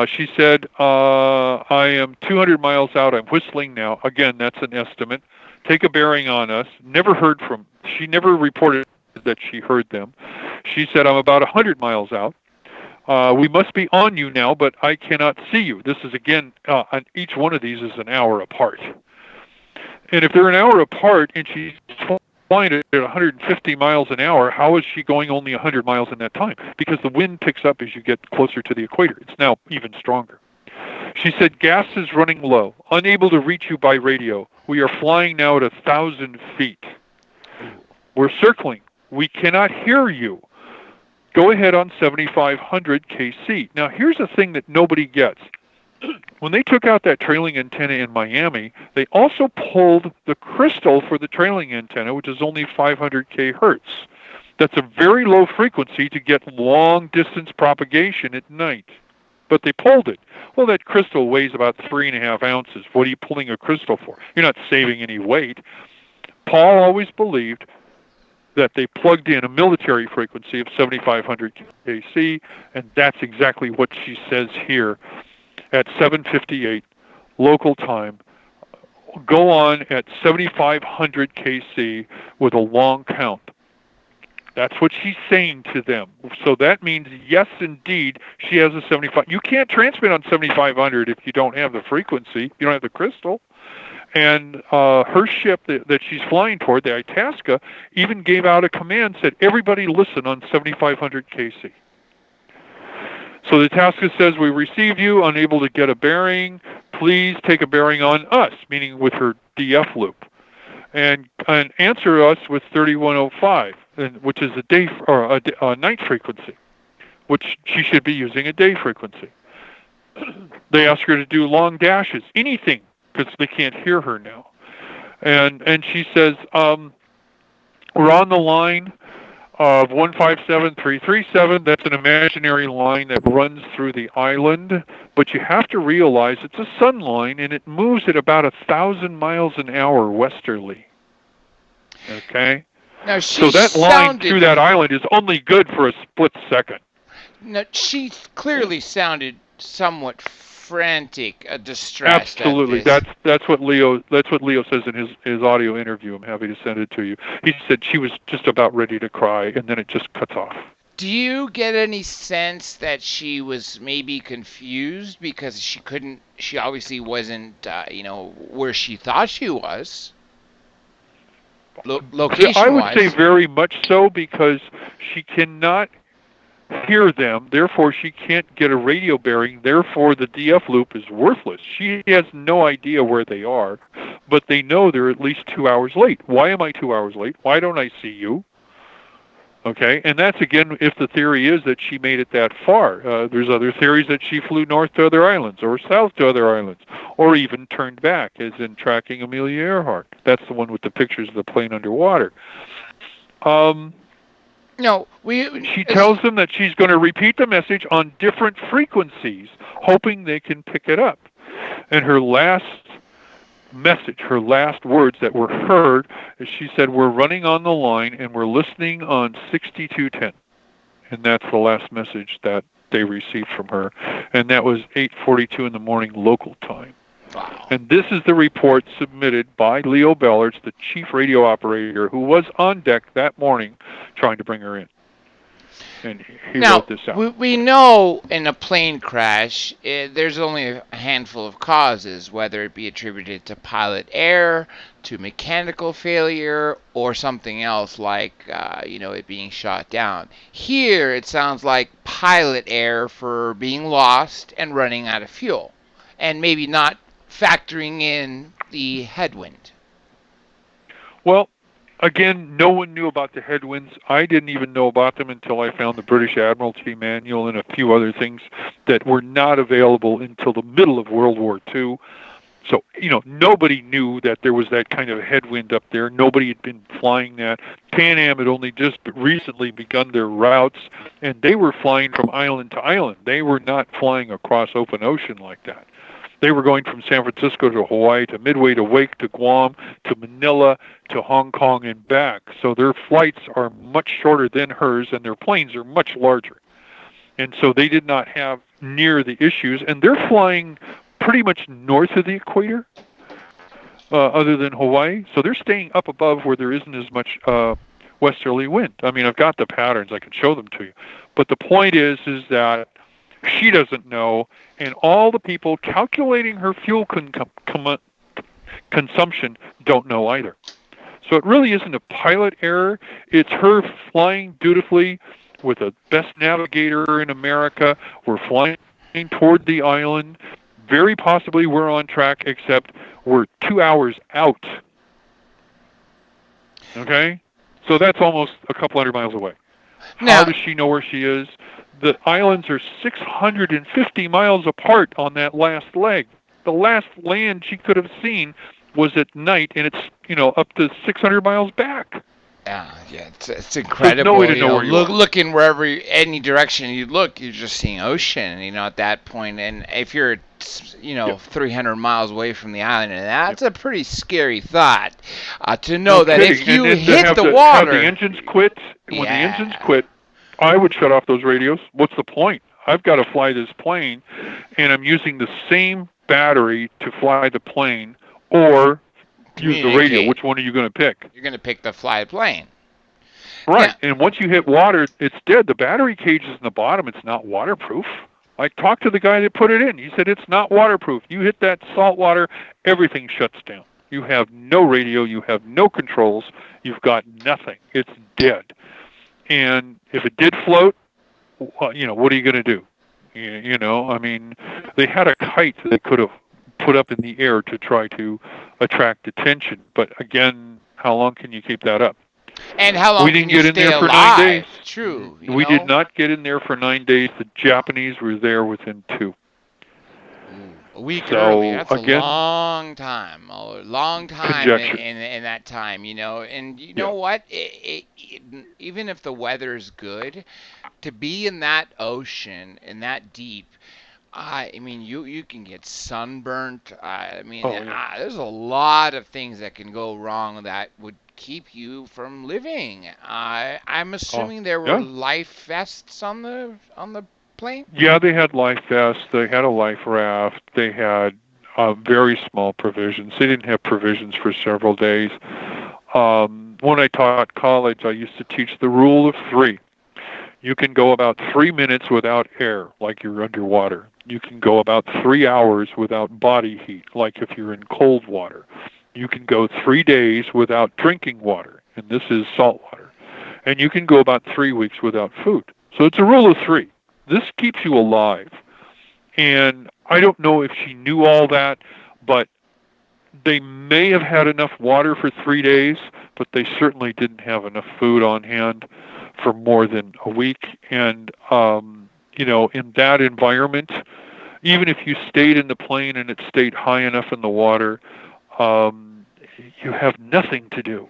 She said, "I am 200 miles out. I'm whistling now." Again, that's an estimate. Take a bearing on us. Never heard from. She never reported that she heard them. She said, "I'm about 100 miles out. We must be on you now, but I cannot see you." This is, again, on each one of these is an hour apart. And if they're an hour apart and she's flying at 150 miles an hour, how is she going only 100 miles in that time? Because the wind picks up as you get closer to the equator. It's now even stronger. She said, "Gas is running low, unable to reach you by radio. We are flying now at 1,000 feet. We're circling. We cannot hear you. Go ahead on 7,500 KC." Now, here's the thing that nobody gets. When they took out that trailing antenna in Miami, they also pulled the crystal for the trailing antenna, which is only 500 kHz. That's a very low frequency to get long-distance propagation at night. But they pulled it. Well, that crystal weighs about 3.5 ounces. What are you pulling a crystal for? You're not saving any weight. Paul always believed that they plugged in a military frequency of 7,500 KC, and that's exactly what she says here at 7:58 local time. Go on at 7,500 KC with a long count. That's what she's saying to them. So that means, yes, indeed, she has a 75. You can't transmit on 7,500 if you don't have the frequency. You don't have the crystal. And her ship that she's flying toward, the Itasca, even gave out a command, said, "Everybody listen on 7,500 KC." So the Itasca says, "We received you, unable to get a bearing. Please take a bearing on us," meaning with her DF loop, and answer us with 3105, which is a day or a night frequency, which she should be using a day frequency. They ask her to do long dashes, anything, because they can't hear her now. And she says, "We're on the line of 157,337. That's an imaginary line that runs through the island, but you have to realize it's a sun line, and it moves at about 1,000 miles an hour westerly." Okay? Now, so that line through that island is only good for a split second. Now, she clearly sounded somewhat frantic, distressed. Absolutely, that's what Leo says in his audio interview. I'm happy to send it to you. He said she was just about ready to cry, and then it just cuts off. Do you get any sense that she was maybe confused because she obviously wasn't, where she thought she was? Location-wise. I would say very much so, because she cannot hear them, therefore she can't get a radio bearing, therefore the DF loop is worthless. She has no idea where they are, but they know they're at least 2 hours late. Why am I 2 hours late? Why don't I see you? Okay, and that's, again, if the theory is that she made it that far. There's other theories that she flew north to other islands or south to other islands, or even turned back, as in tracking Amelia Earhart. That's the one with the pictures of the plane underwater. No, she tells them that she's going to repeat the message on different frequencies, hoping they can pick it up. And her last message, her last words that were heard, is she said, "We're running on the line and we're listening on 6210. And that's the last message that they received from her. And that was 8:42 in the morning local time. Wow. And this is the report submitted by Leo Bellards, the chief radio operator, who was on deck that morning trying to bring her in. And he Now, wrote this out. we know in a plane crash, there's only a handful of causes, whether it be attributed to pilot error, to mechanical failure, or something else like, it being shot down. Here, it sounds like pilot error for being lost and running out of fuel, and maybe not factoring in the headwind. Well, again, no one knew about the headwinds. I didn't even know about them until I found the British Admiralty Manual and a few other things that were not available until the middle of World War II. So, nobody knew that there was that kind of headwind up there. Nobody had been flying that. Pan Am had only just recently begun their routes, and they were flying from island to island. They were not flying across open ocean like that. They were going from San Francisco to Hawaii to Midway to Wake to Guam to Manila to Hong Kong and back. So their flights are much shorter than hers, and their planes are much larger. And so they did not have near the issues, and they're flying pretty much north of the equator, other than Hawaii. So they're staying up above where there isn't as much westerly wind. I mean, I've got the patterns. I can show them to you. But the point is that she doesn't know, and all the people calculating her fuel consumption don't know either. So it really isn't a pilot error. It's her flying dutifully with the best navigator in America. We're flying toward the island. Very possibly we're on track, except we're 2 hours out. Okay? So that's almost a couple hundred miles away. How does she know where she is? The islands are 650 miles apart on that last leg. The last land she could have seen was at night, and it's, up to 600 miles back. Yeah, it's incredible. There's no way to know where you are. Looking wherever, any direction you look, you're just seeing ocean, at that point. And if you're, 300 miles away from the island, and that's a pretty scary thought, to know that if you hit the water... Have the engines quit. When the engines quit, I would shut off those radios. What's the point? I've got to fly this plane, and I'm using the same battery to fly the plane, or use the radio. Which one are you going to pick? You're going to pick the fly plane. Right, and once you hit water, it's dead. The battery cage is in the bottom. It's not waterproof. I talked to the guy that put it in. He said it's not waterproof. You hit that salt water, everything shuts down. You have no radio. You have no controls. You've got nothing. It's dead. And if it did float, what are you going to do? I mean, they had a kite they could have put up in the air to try to attract attention. But again, how long can you keep that up? And how long we didn't can you get in stay there for alive? 9 days. True. We did not get in there for 9 days. The Japanese were there within 2. A week early. That's a long time. A long time in that time, And you know what? Even if the weather is good, to be in that ocean, in that deep, I mean, you can get sunburnt. There's a lot of things that can go wrong that would keep you from living. I'm assuming there were life vests on the plane? Yeah, they had life vests. They had a life raft. They had very small provisions. They didn't have provisions for several days. When I taught college, I used to teach the rule of 3. You can go about 3 minutes without air, like you're underwater. You can go about 3 hours without body heat, like if you're in cold water. You can go 3 days without drinking water, and this is salt water. And you can go about 3 weeks without food. So it's a rule of 3. This keeps you alive. And I don't know if she knew all that, but they may have had enough water for 3 days, but they certainly didn't have enough food on hand for more than a week. And, in that environment, even if you stayed in the plane and it stayed high enough in the water, you have nothing to do.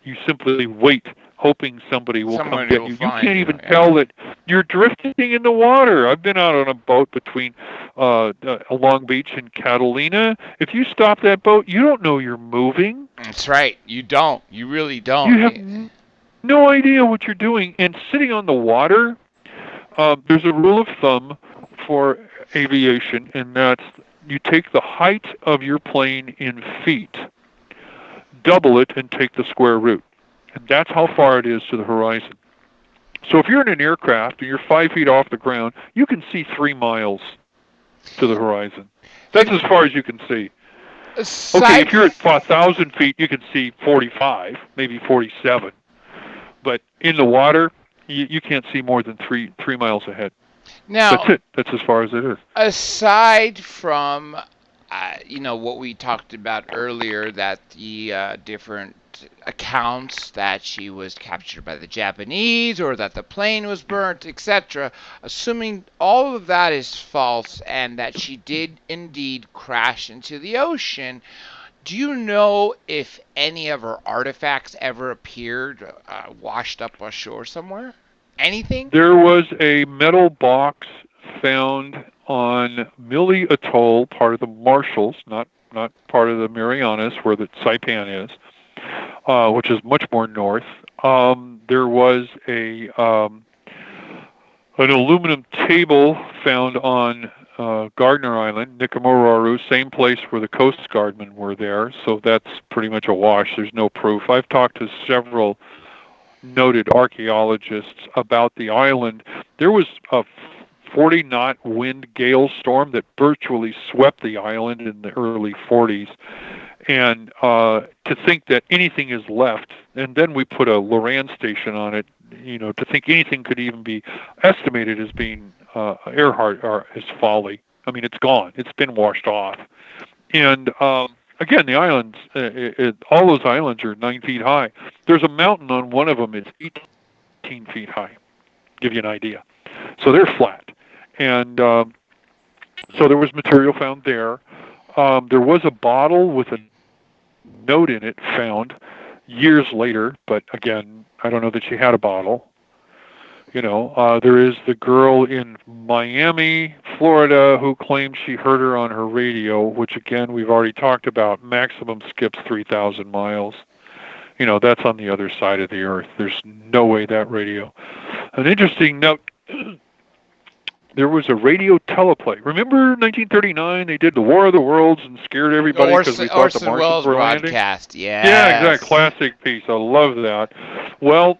You simply wait, hoping somebody will come get you. You can't even tell that you're drifting in the water. I've been out on a boat between Long Beach and Catalina. If you stop that boat, you don't know you're moving. That's right. You don't. You really don't. You have no idea what you're doing. And sitting on the water, there's a rule of thumb for aviation, and that's you take the height of your plane in feet, double it, and take the square root. And that's how far it is to the horizon. So if you're in an aircraft and you're 5 feet off the ground, you can see 3 miles to the horizon. That's as far as you can see. Okay, if you're at 1,000 feet, you can see 45, maybe 47. But in the water, you can't see more than 3 miles ahead. Now, that's it. That's as far as it is. Aside from, what we talked about earlier, that the different accounts that she was captured by the Japanese or that the plane was burnt, etc., assuming all of that is false and that she did indeed crash into the ocean, do you know if any of her artifacts ever appeared washed up ashore somewhere? Anything? There was a metal box found on Mili Atoll, part of the Marshalls, not part of the Marianas, where the Saipan is, which is much more north. There was an aluminum table found on Gardner Island, Nikamuraru, same place where the Coast Guardmen were there, so that's pretty much a wash. There's no proof. I've talked to several noted archaeologists about the island. There was a 40-knot wind gale storm that virtually swept the island in the early 40s. And to think that anything is left, and then we put a Loran station on it, to think anything could even be estimated as being Earhart is folly. I mean, it's gone. It's been washed off. And again, the islands, all those islands are 9 feet high. There's a mountain on one of them. It's 18 feet high. Give you an idea. So they're flat. And so there was material found there. There was a bottle with a note in it found years later, but again, I don't know that she had a bottle. There is the girl in Miami, Florida, who claims she heard her on her radio, which again, we've already talked about. Maximum skips 3,000 miles. That's on the other side of the earth. There's no way that radio. An interesting note, there was a radio teleplay. Remember 1939? They did the War of the Worlds and scared everybody because we thought the Martians were landing? Broadcast, yes. Yeah, exactly. Classic piece. I love that. Well,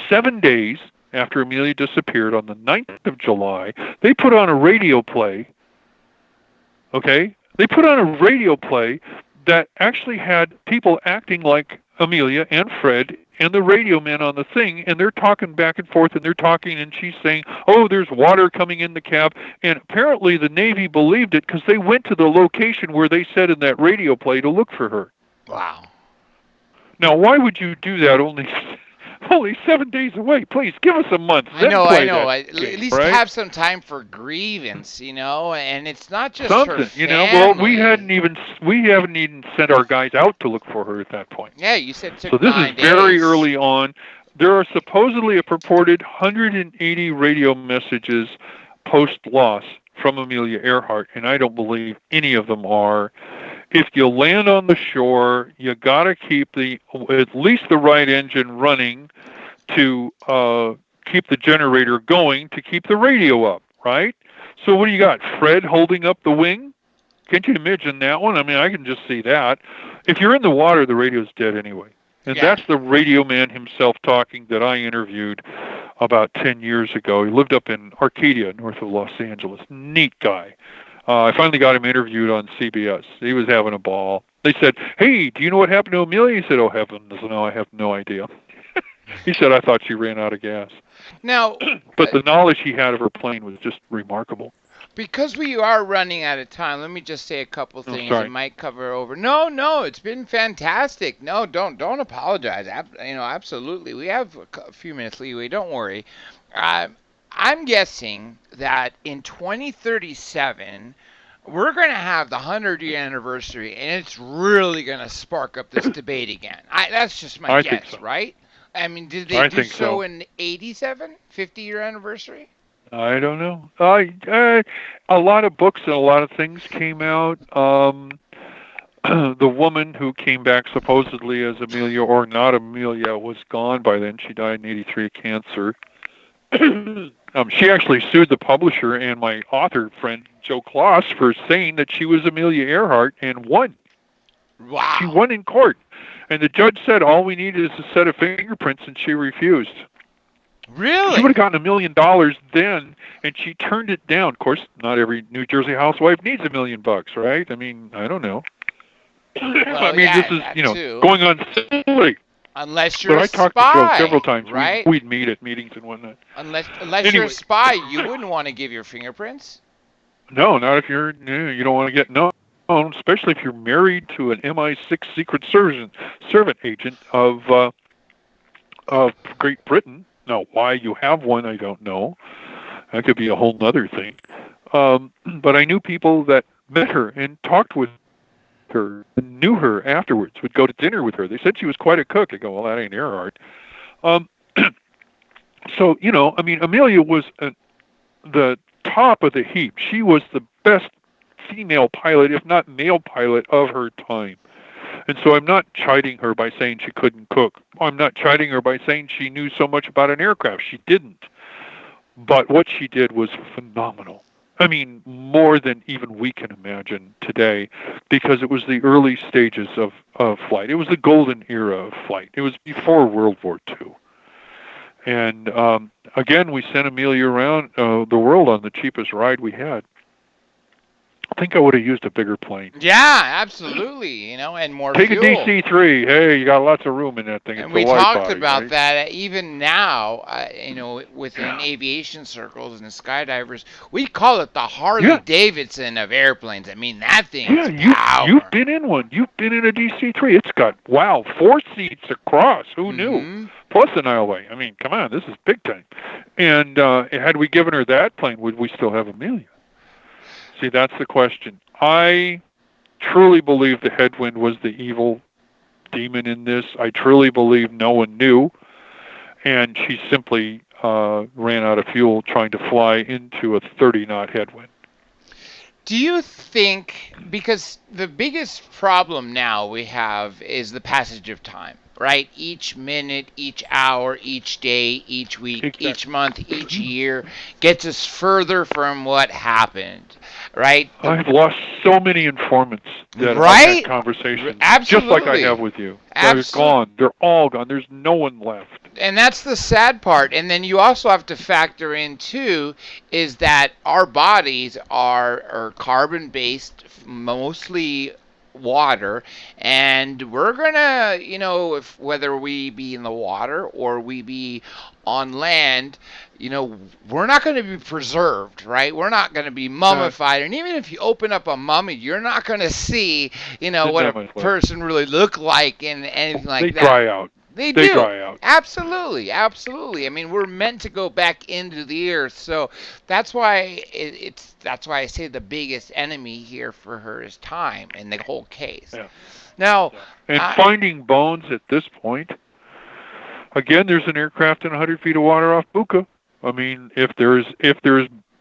7 days after Amelia disappeared, on the 9th of July, they put on a radio play. Okay? They put on a radio play that actually had people acting like Amelia and Fred and the radio man on the thing, and they're talking back and forth, and they're talking, and she's saying, oh, there's water coming in the cab. And apparently the Navy believed it because they went to the location where they said in that radio play to look for her. Wow. Now, why would you do that only 7 days away? Please, give us a month. I know. At least have some time for grievance, and it's not just something, her family. Well, we haven't even sent our guys out to look for her at that point. Yeah, you said it took so this 9 is very days. early on. There are supposedly a purported 180 radio messages post-loss from Amelia Earhart, and I don't believe any of them are. If you land on the shore, you got to keep at least the right engine running to keep the generator going to keep the radio up, right? So what do you got? Fred holding up the wing? Can't you imagine that one? I mean, I can just see that. If you're in the water, the radio's dead anyway. And that's the radio man himself talking that I interviewed about 10 years ago. He lived up in Arcadia, north of Los Angeles. Neat guy. I finally got him interviewed on CBS. He was having a ball. They said, hey, do you know what happened to Amelia? He said, oh, heavens, no, I have no idea. He said, I thought she ran out of gas. Now, but the knowledge he had of her plane was just remarkable. Because we are running out of time, let me just say a couple things I might cover over. No, it's been fantastic. No, don't apologize. Absolutely. We have a few minutes leeway. Don't worry. I'm guessing that in 2037, we're going to have the 100-year anniversary, and it's really going to spark up this debate again. That's just my guess, so. Right? I mean, did they do so in 87, 50-year anniversary? I don't know. A lot of books and a lot of things came out. The woman who came back supposedly as Amelia or not Amelia was gone by then. She died in 83 of cancer. She actually sued the publisher and my author friend Joe Kloss for saying that she was Amelia Earhart and won. Wow. She won in court. And the judge said all we need is a set of fingerprints, and she refused. Really? She would have gotten $1 million then, and she turned it down. Of course, not every New Jersey housewife needs $1 million, right? I mean, I don't know. I Well, mean, this yeah, is, that too. going on silly. Unless you're But a I talked to Phil several spy, times. right? We'd meet at meetings and whatnot. Unless you're a Anyway, spy, you wouldn't want to give your fingerprints. no, not if you don't want to get known, especially if you're married to an MI6 Secret Servant agent of Great Britain. Now, why you have one, I don't know. That could be a whole other thing. But I knew people that met her and talked with her and knew her afterwards, would go to dinner with her. They said she was quite a cook. I go, well, that ain't Earhart. Um, so, I mean, Amelia was the top of the heap. She was the best female pilot, if not male pilot, of her time. And so I'm not chiding her by saying she couldn't cook. I'm not chiding her by saying she knew so much about an aircraft. She didn't. But what she did was phenomenal. I mean, more than even we can imagine today, because it was the early stages of flight. It was the golden era of flight. It was before World War II. And again, we sent Amelia around the world on the cheapest ride we had. I think I would have used a bigger plane. Yeah, absolutely. And more Take fuel. a DC-3. Hey, you got lots of room in that thing. And It's we a wide talked body, about right? that even now, within aviation circles and the skydivers, we call it the Harley Davidson of airplanes. I mean, that thing is power. You've been in one. You've been in a DC-3. It's got 4 seats across. Who knew? Plus an aisleway. I mean, come on, this is big time. And had we given her that plane, would we still have Amelia? See, that's the question. I truly believe the headwind was the evil demon in this. I truly believe no one knew, and she simply ran out of fuel trying to fly into a 30-knot headwind. Do you think, because the biggest problem now we have is the passage of time, right? Each minute, each hour, each day, each week, each month, each year gets us further from what happened, right? I've lost so many informants that I've had conversations, just like I have with you. They're gone. They're all gone. There's no one left. And that's the sad part. And then you also have to factor in, too, is that our bodies are carbon-based, mostly water, and we're gonna, if whether we be in the water or we be on land, we're not going to be preserved, right? We're not going to be mummified. And even if you open up a mummy, you're not going to see, what a person really look like and anything like that. They dry out. They dry out. Absolutely, absolutely. I mean, we're meant to go back into the earth, so that's why that's why I say the biggest enemy here for her is time in the whole case. Yeah. Now, and finding bones at this point. Again, there's an aircraft in 100 feet of water off Buka. I mean, if there's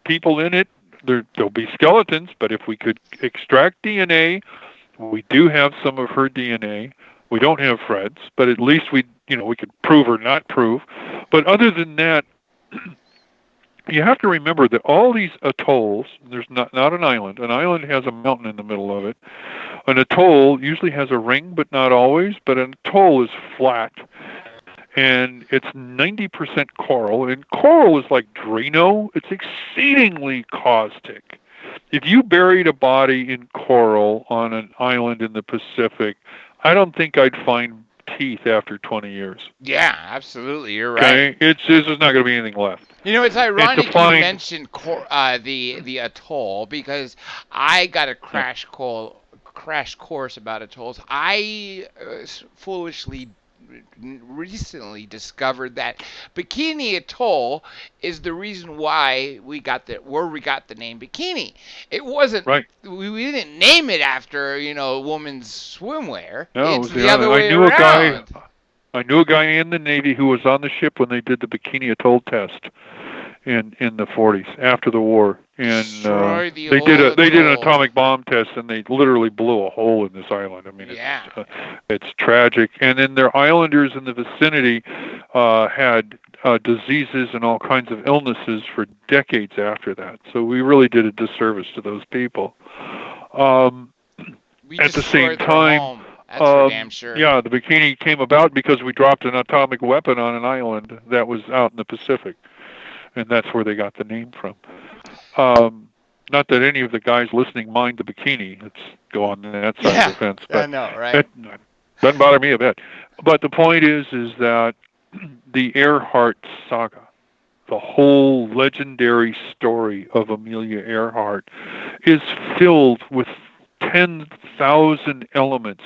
people in it, there'll be skeletons. But if we could extract DNA, we do have some of her DNA. We don't have Fred's, but at least we could prove or not prove. But other than that, you have to remember that all these atolls, there's not an island. An island has a mountain in the middle of it. An atoll usually has a ring, but not always. But an atoll is flat, and it's 90% coral. And coral is like Drano. It's exceedingly caustic. If you buried a body in coral on an island in the Pacific, I don't think I'd find teeth after 20 years. Yeah, absolutely. You're right. Okay? There's not going to be anything left. It's ironic you mentioned the atoll, because I got a crash course about atolls. I foolishly recently discovered that Bikini Atoll is the reason why we got the name Bikini. It wasn't right. We didn't name it after a woman's swimwear. No, it's the other way around. I knew a guy in the Navy who was on the ship when they did the Bikini Atoll test in the 40s after the war, and they did an atomic bomb test, and they literally blew a hole in this island. I mean, it's tragic. And then their islanders in the vicinity had diseases and all kinds of illnesses for decades after that. So we really did a disservice to those people. At the same time, That's for damn sure. Yeah, the bikini came about because we dropped an atomic weapon on an island that was out in the Pacific, and that's where they got the name from. Not that any of the guys listening mind the bikini. Let's go on that side of the fence. But I know, right? It doesn't bother me a bit. But the point is that the Earhart saga, the whole legendary story of Amelia Earhart, is filled with 10,000 elements,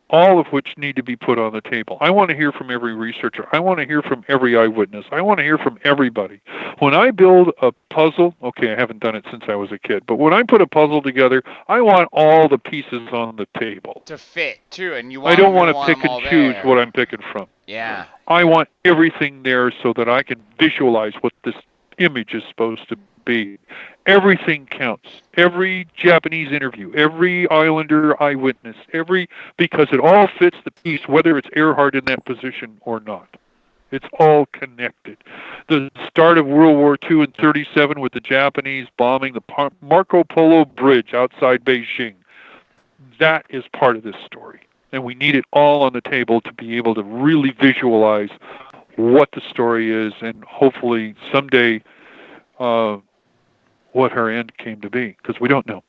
all of which need to be put on the table. I want to hear from every researcher. I want to hear from every eyewitness. I want to hear from everybody. When I build a puzzle, okay, I haven't done it since I was a kid, but when I put a puzzle together, I want all the pieces on the table. To fit, too, and you want I don't want to pick and choose what I'm picking from. Yeah. I want everything there so that I can visualize what this image is supposed to be. Everything counts. Every Japanese interview, every Islander eyewitness, because it all fits the piece, whether it's Earhart in that position or not. It's all connected. The start of World War II in 1937 with the Japanese bombing the Marco Polo Bridge outside Beijing. That is part of this story. And we need it all on the table to be able to really visualize what the story is and hopefully someday what her end came to be, because we don't know.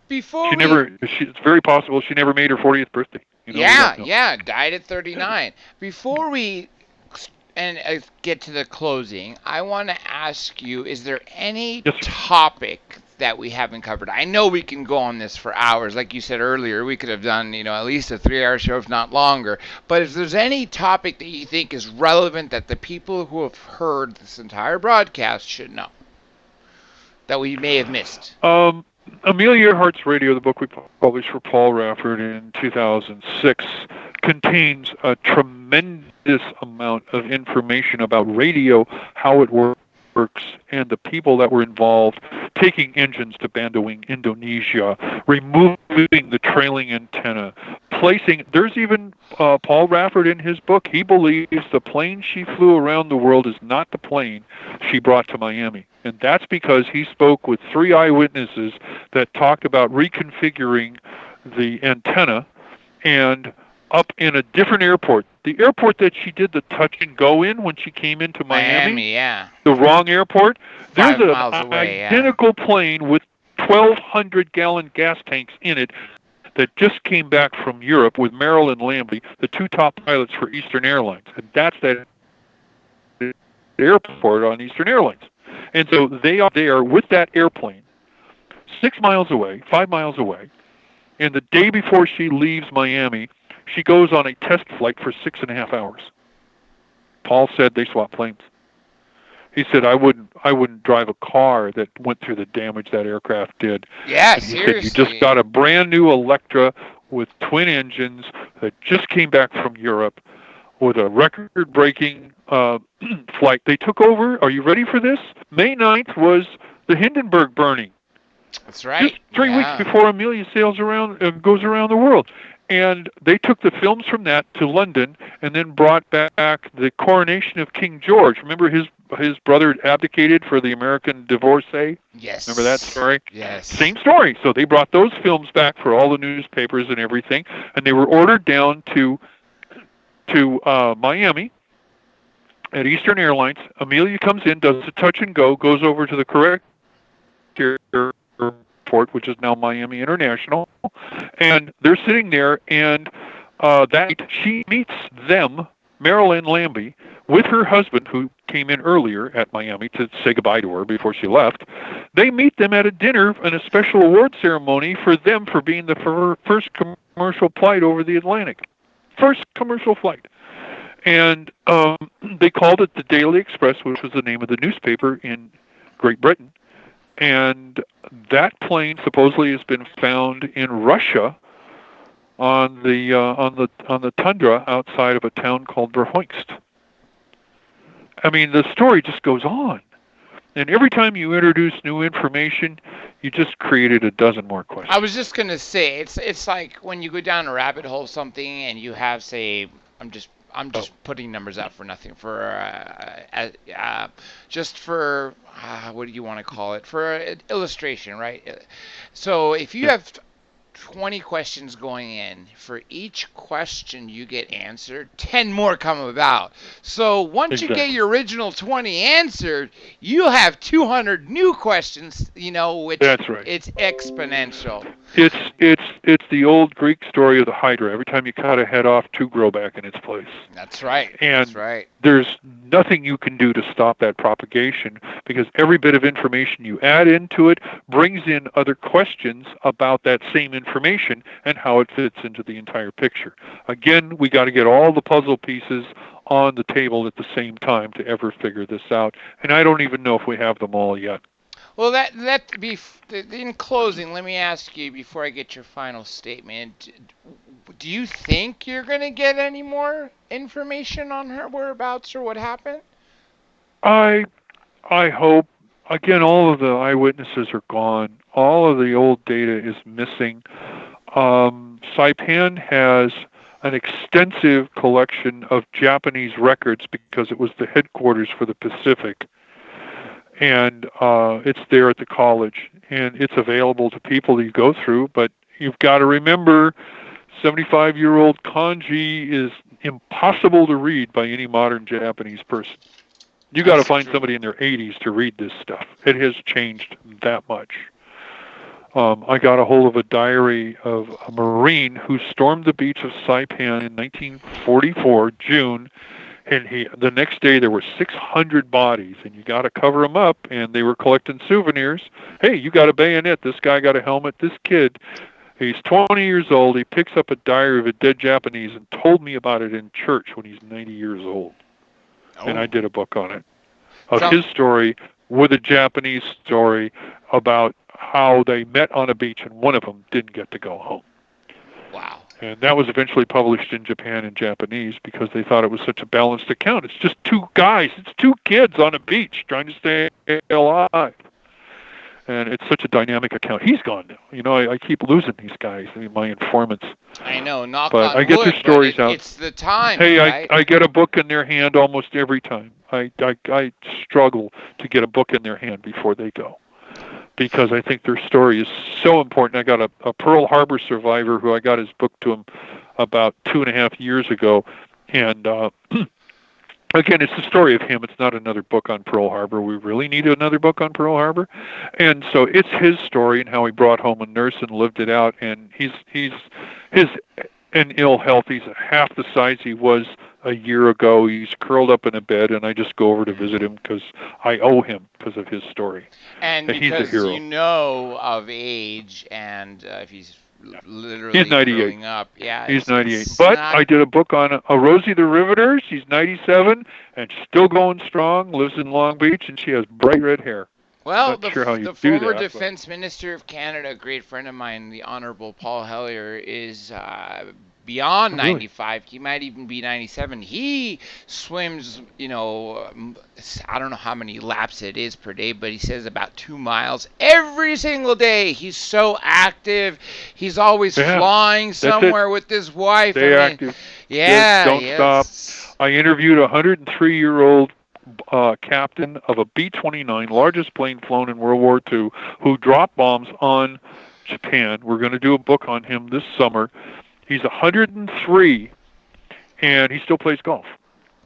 It's very possible she never made her 40th birthday. Died at 39. Before we get to the closing, I want to ask you, is there any topic that we haven't covered? I know we can go on this for hours. Like you said earlier, we could have done, at least a 3-hour show, if not longer. But if there's any topic that you think is relevant that the people who have heard this entire broadcast should know, that we may have missed. Amelia Earhart's Radio, the book we published for Paul Rafford in 2006, contains a tremendous amount of information about radio, how it works, and the people that were involved, taking engines to Bandung, Indonesia, removing the trailing antenna, there's even Paul Rafford in his book, he believes the plane she flew around the world is not the plane she brought to Miami. And that's because he spoke with 3 eyewitnesses that talked about reconfiguring the antenna and up in a different airport. The airport that she did the touch and go in when she came into Miami, the wrong airport, there's an identical plane with 1,200-gallon gas tanks in it that just came back from Europe with Merrill and Lambie, the 2 top pilots for Eastern Airlines. And that's that airport on Eastern Airlines. And so they are there with that airplane 5 miles away, and the day before she leaves Miami, she goes on a test flight for 6.5 hours. Paul said they swapped planes. He said, I wouldn't drive a car that went through the damage that aircraft did. Yeah, and he said, you just got a brand new Electra with twin engines that just came back from Europe with a record-breaking flight. They took over, are you ready for this? May 9th was the Hindenburg burning. That's right. Just 3 weeks before Amelia goes around the world. And they took the films from that to London and then brought back the coronation of King George. Remember his brother abdicated for the American divorcee? Yes. Remember that story? Yes. Same story. So they brought those films back for all the newspapers and everything, and they were ordered down to Miami at Eastern Airlines. Amelia comes in, does a touch and go, goes over to the correct airport, which is now Miami International, and they're sitting there, and that she meets them, Marilyn Lambie, with her husband, who came in earlier at Miami to say goodbye to her before she left. They meet them at a dinner and a special award ceremony for them for being the first commercial flight over the Atlantic. First commercial flight. And they called it the Daily Express, which was the name of the newspaper in Great Britain. And that plane supposedly has been found in Russia on the tundra outside of a town called Verhoingst. I mean, the story just goes on. And every time you introduce new information, you just created a dozen more questions. I was just going to say, it's like when you go down a rabbit hole of something and you have, say, I'm just putting numbers out for nothing, just for, what do you want to call it, for illustration, right? So if you have 20 questions going in. For each question you get answered, 10 more come about. So once you get your original 20 answered, you have 200 new questions, which That's right. It's exponential. It's the old Greek story of the Hydra. Every time you cut a head off, two grow back in its place. That's right. And That's right. there's nothing you can do to stop that propagation, because every bit of information you add into it brings in other questions about that same information and how it fits into the entire picture. Again, we got to get all the puzzle pieces on the table at the same time to ever figure this out. And I don't even know if we have them all yet. Well, in closing, let me ask you before I get your final statement. Do you think you're going to get any more information on her whereabouts or what happened? I hope. Again, all of the eyewitnesses are gone. All of the old data is missing. Saipan has an extensive collection of Japanese records because it was the headquarters for the Pacific. And it's there at the college. And it's available to people you go through. But you've got to remember, 75-year-old kanji is impossible to read by any modern Japanese person. You got to find somebody in their 80s to read this stuff. It has changed that much. I got a hold of a diary of a Marine who stormed the beach of Saipan in 1944, June, and the next day there were 600 bodies, and you got to cover them up, and they were collecting souvenirs. Hey, you got a bayonet. This guy got a helmet. This kid, he's 20 years old. He picks up a diary of a dead Japanese and told me about it in church when he's 90 years old. And I did a book on it, of his story with a Japanese story about how they met on a beach and one of them didn't get to go home. Wow. And that was eventually published in Japan in Japanese because they thought it was such a balanced account. It's just two guys, it's two kids on a beach trying to stay alive. And it's such a dynamic account. He's gone now. I keep losing these guys, my informants. I know, knock but on I get wood, their stories out. It's the time. Hey, right? I get a book in their hand almost every time. I struggle to get a book in their hand before they go, because I think their story is so important. I got a Pearl Harbor survivor who I got his book to him about 2.5 years ago, and again, it's the story of him. It's not another book on Pearl Harbor. We really need another book on Pearl Harbor. And so it's his story and how he brought home a nurse and lived it out. And he's in ill health. He's half the size he was a year ago. He's curled up in a bed, and I just go over to visit him because I owe him because of his story. And he's a hero. Of age, and if he's literally he's 98. growing up. Yeah, he's 98. But I did a book on a Rosie the Riveter. She's 97 and still going strong, lives in Long Beach, and she has bright red hair. Well, the former Defense Minister of Canada, a great friend of mine, the Honorable Paul Hellyer, is beyond 95. He might even be 97. He swims, I don't know how many laps it is per day, but he says about 2 miles every single day. He's so active. He's always flying somewhere with his wife. Stay active. Yeah. Don't stop. I interviewed a 103-year-old captain of a B-29, largest plane flown in World War II, who dropped bombs on Japan. We're going to do a book on him this summer. He's 103, and he still plays golf.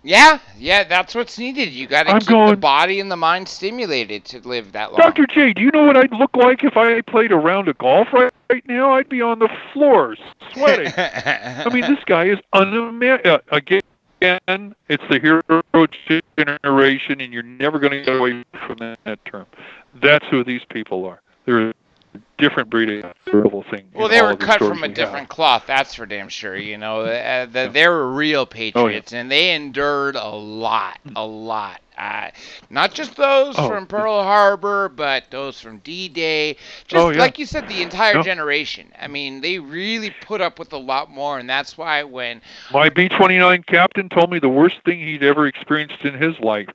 Yeah, that's what's needed. You got to keep the body and the mind stimulated to live that long. Dr. J, do you know what I'd look like if I played a round of golf right now? I'd be on the floor sweating. I mean, this guy is again, it's the hero generation, and you're never going to get away from that term. That's who these people are. They're a different breed of terrible thing. Well, they were cut from a different cloth, that's for damn sure. They were real patriots, and they endured a lot. Not just those from Pearl Harbor, but those from D-Day. Like you said, the entire generation. I mean, they really put up with a lot more, and that's why when... My B-29 captain told me the worst thing he'd ever experienced in his life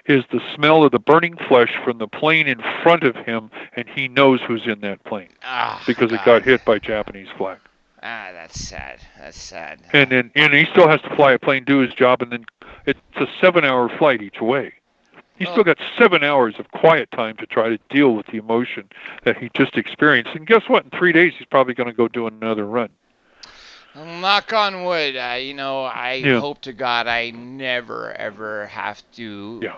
is the smell of the burning flesh from the plane in front of him, and he knows who's in that plane because it got hit by Japanese flak. That's sad. And he still has to fly a plane, do his job, and then it's a 7-hour flight each way. He's still got 7 hours of quiet time to try to deal with the emotion that he just experienced. And guess what? In 3 days, he's probably going to go do another run. Knock on wood. I Yeah. hope to God I never ever have to, Yeah.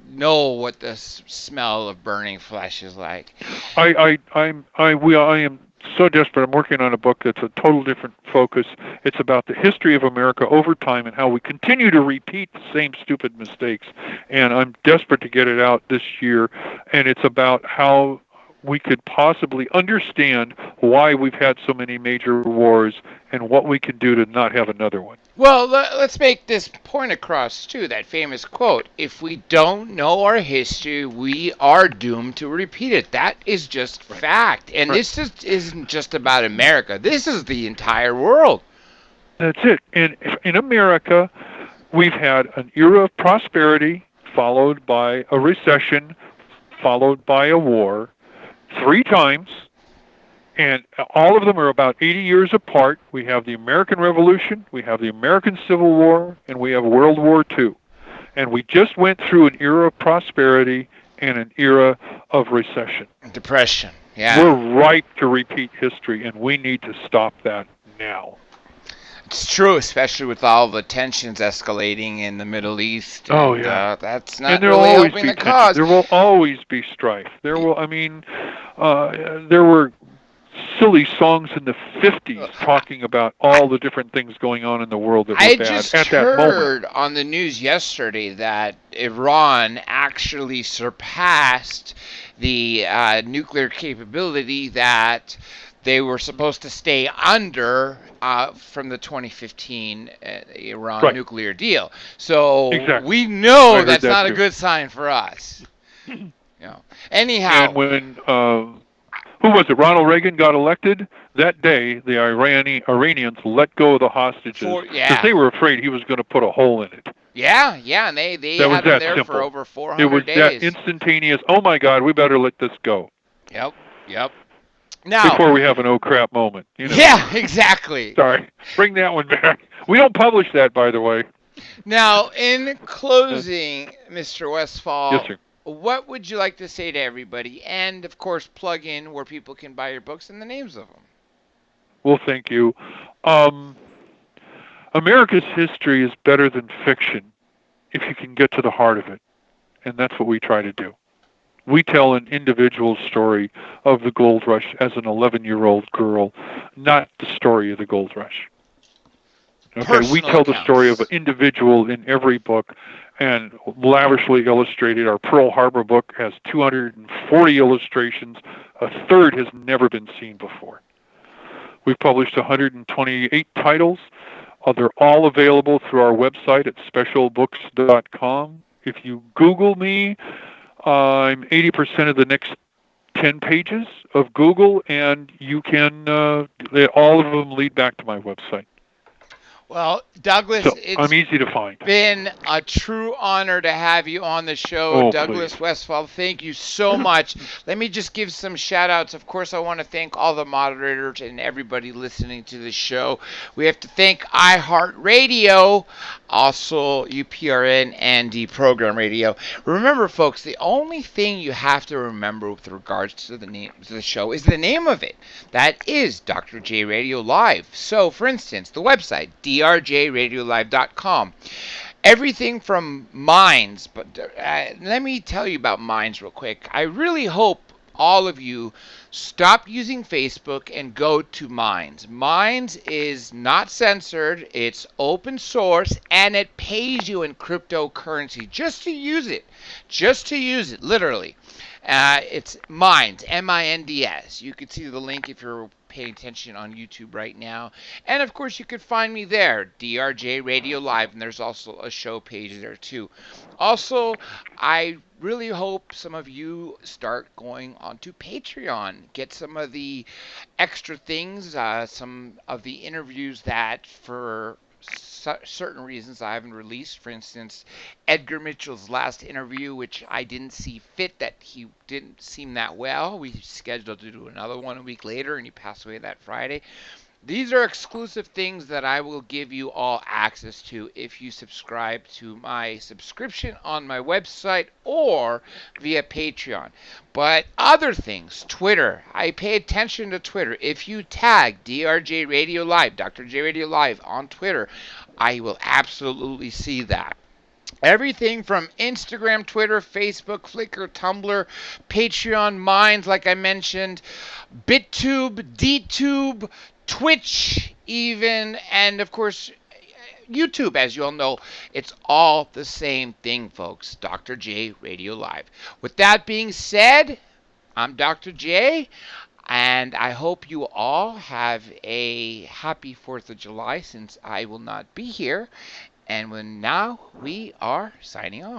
know what the smell of burning flesh is like. I am so desperate. I'm working on a book that's a total different focus. It's about the history of America over time and how we continue to repeat the same stupid mistakes. And I'm desperate to get it out this year. And it's about how we could possibly understand why we've had so many major wars and what we can do to not have another one. Well, let's make this point across, too, that famous quote, if we don't know our history, we are doomed to repeat it. That is just fact. And this isn't just about America. This is the entire world. That's it. And in America, we've had an era of prosperity followed by a recession, followed by a war, 3 times. And all of them are about 80 years apart. We have the American Revolution, we have the American Civil War, and we have World War II. And we just went through an era of prosperity and an era of recession. Depression, yeah. We're ripe to repeat history, and we need to stop that now. It's true, especially with all the tensions escalating in the Middle East. And, that's not really helping the cause. There will always be strife. There were silly songs in the 50s talking about all the different things going on in the world that were bad at that moment. I just heard on the news yesterday that Iran actually surpassed the nuclear capability that they were supposed to stay under from the 2015 Iran nuclear deal. So we know that's not a good sign for us. Anyhow. And when who was it? Ronald Reagan got elected. That day, the Iranians let go of the hostages because they were afraid he was going to put a hole in it. Yeah, and they had him there for over 400 days. It was that instantaneous, oh my God, we better let this go. Yep. Now, before we have an oh crap moment. Yeah, exactly. Sorry, bring that one back. We don't publish that, by the way. Now, in closing, Mr. Westfall. Yes, sir. What would you like to say to everybody? And, of course, plug in where people can buy your books and the names of them. Well, thank you. America's history is better than fiction if you can get to the heart of it. And that's what we try to do. We tell an individual story of the gold rush as an 11-year-old girl, not the story of the gold rush. Okay, we tell the story of an individual in every book, and lavishly illustrated. Our Pearl Harbor book has 240 illustrations. A third has never been seen before. We've published 128 titles. They're all available through our website at specialbooks.com. If you Google me, I'm 80% of the next 10 pages of Google, and you can, all of them lead back to my website. Well, Douglas, I'm easy to find. It's been a true honor to have you on the show, Douglas Westfall. Thank you so much. Let me just give some shout-outs. Of course, I want to thank all the moderators and everybody listening to the show. We have to thank iHeartRadio, also UPRN and Deprogrammed Radio. Remember, folks, the only thing you have to remember with regards to the name of the show is the name of it. That is Dr. J Radio Live. So, for instance, the website, drjradiolive.com. Everything from Minds, but let me tell you about Minds real quick. I really hope all of you stop using Facebook and go to Minds. Minds is not censored, it's open source, and it pays you in cryptocurrency just to use it. Literally. It's Minds, M-I-N-D-S. You can see the link if you're paying attention on YouTube right now. And, of course, you could find me there, DRJ Radio Live, and there's also a show page there, too. Also, I really hope some of you start going onto Patreon. Get some of the extra things, some of the interviews that for certain reasons I haven't released. For instance, Edgar Mitchell's last interview, which I didn't see fit, that he didn't seem that well. We scheduled to do another one a week later, and he passed away that Friday. These are exclusive things that I will give you all access to if you subscribe to my subscription on my website or via Patreon. But other things, Twitter, I pay attention to Twitter. If you tag DRJ Radio Live, Dr. J Radio Live on Twitter, I will absolutely see that. Everything from Instagram, Twitter, Facebook, Flickr, Tumblr, Patreon, Minds, like I mentioned, BitTube, DTube, Twitch, even, and of course, YouTube, as you all know, it's all the same thing, folks. Dr. J Radio Live. With that being said, I'm Dr. J, and I hope you all have a happy 4th of July since I will not be here. And now we are signing off.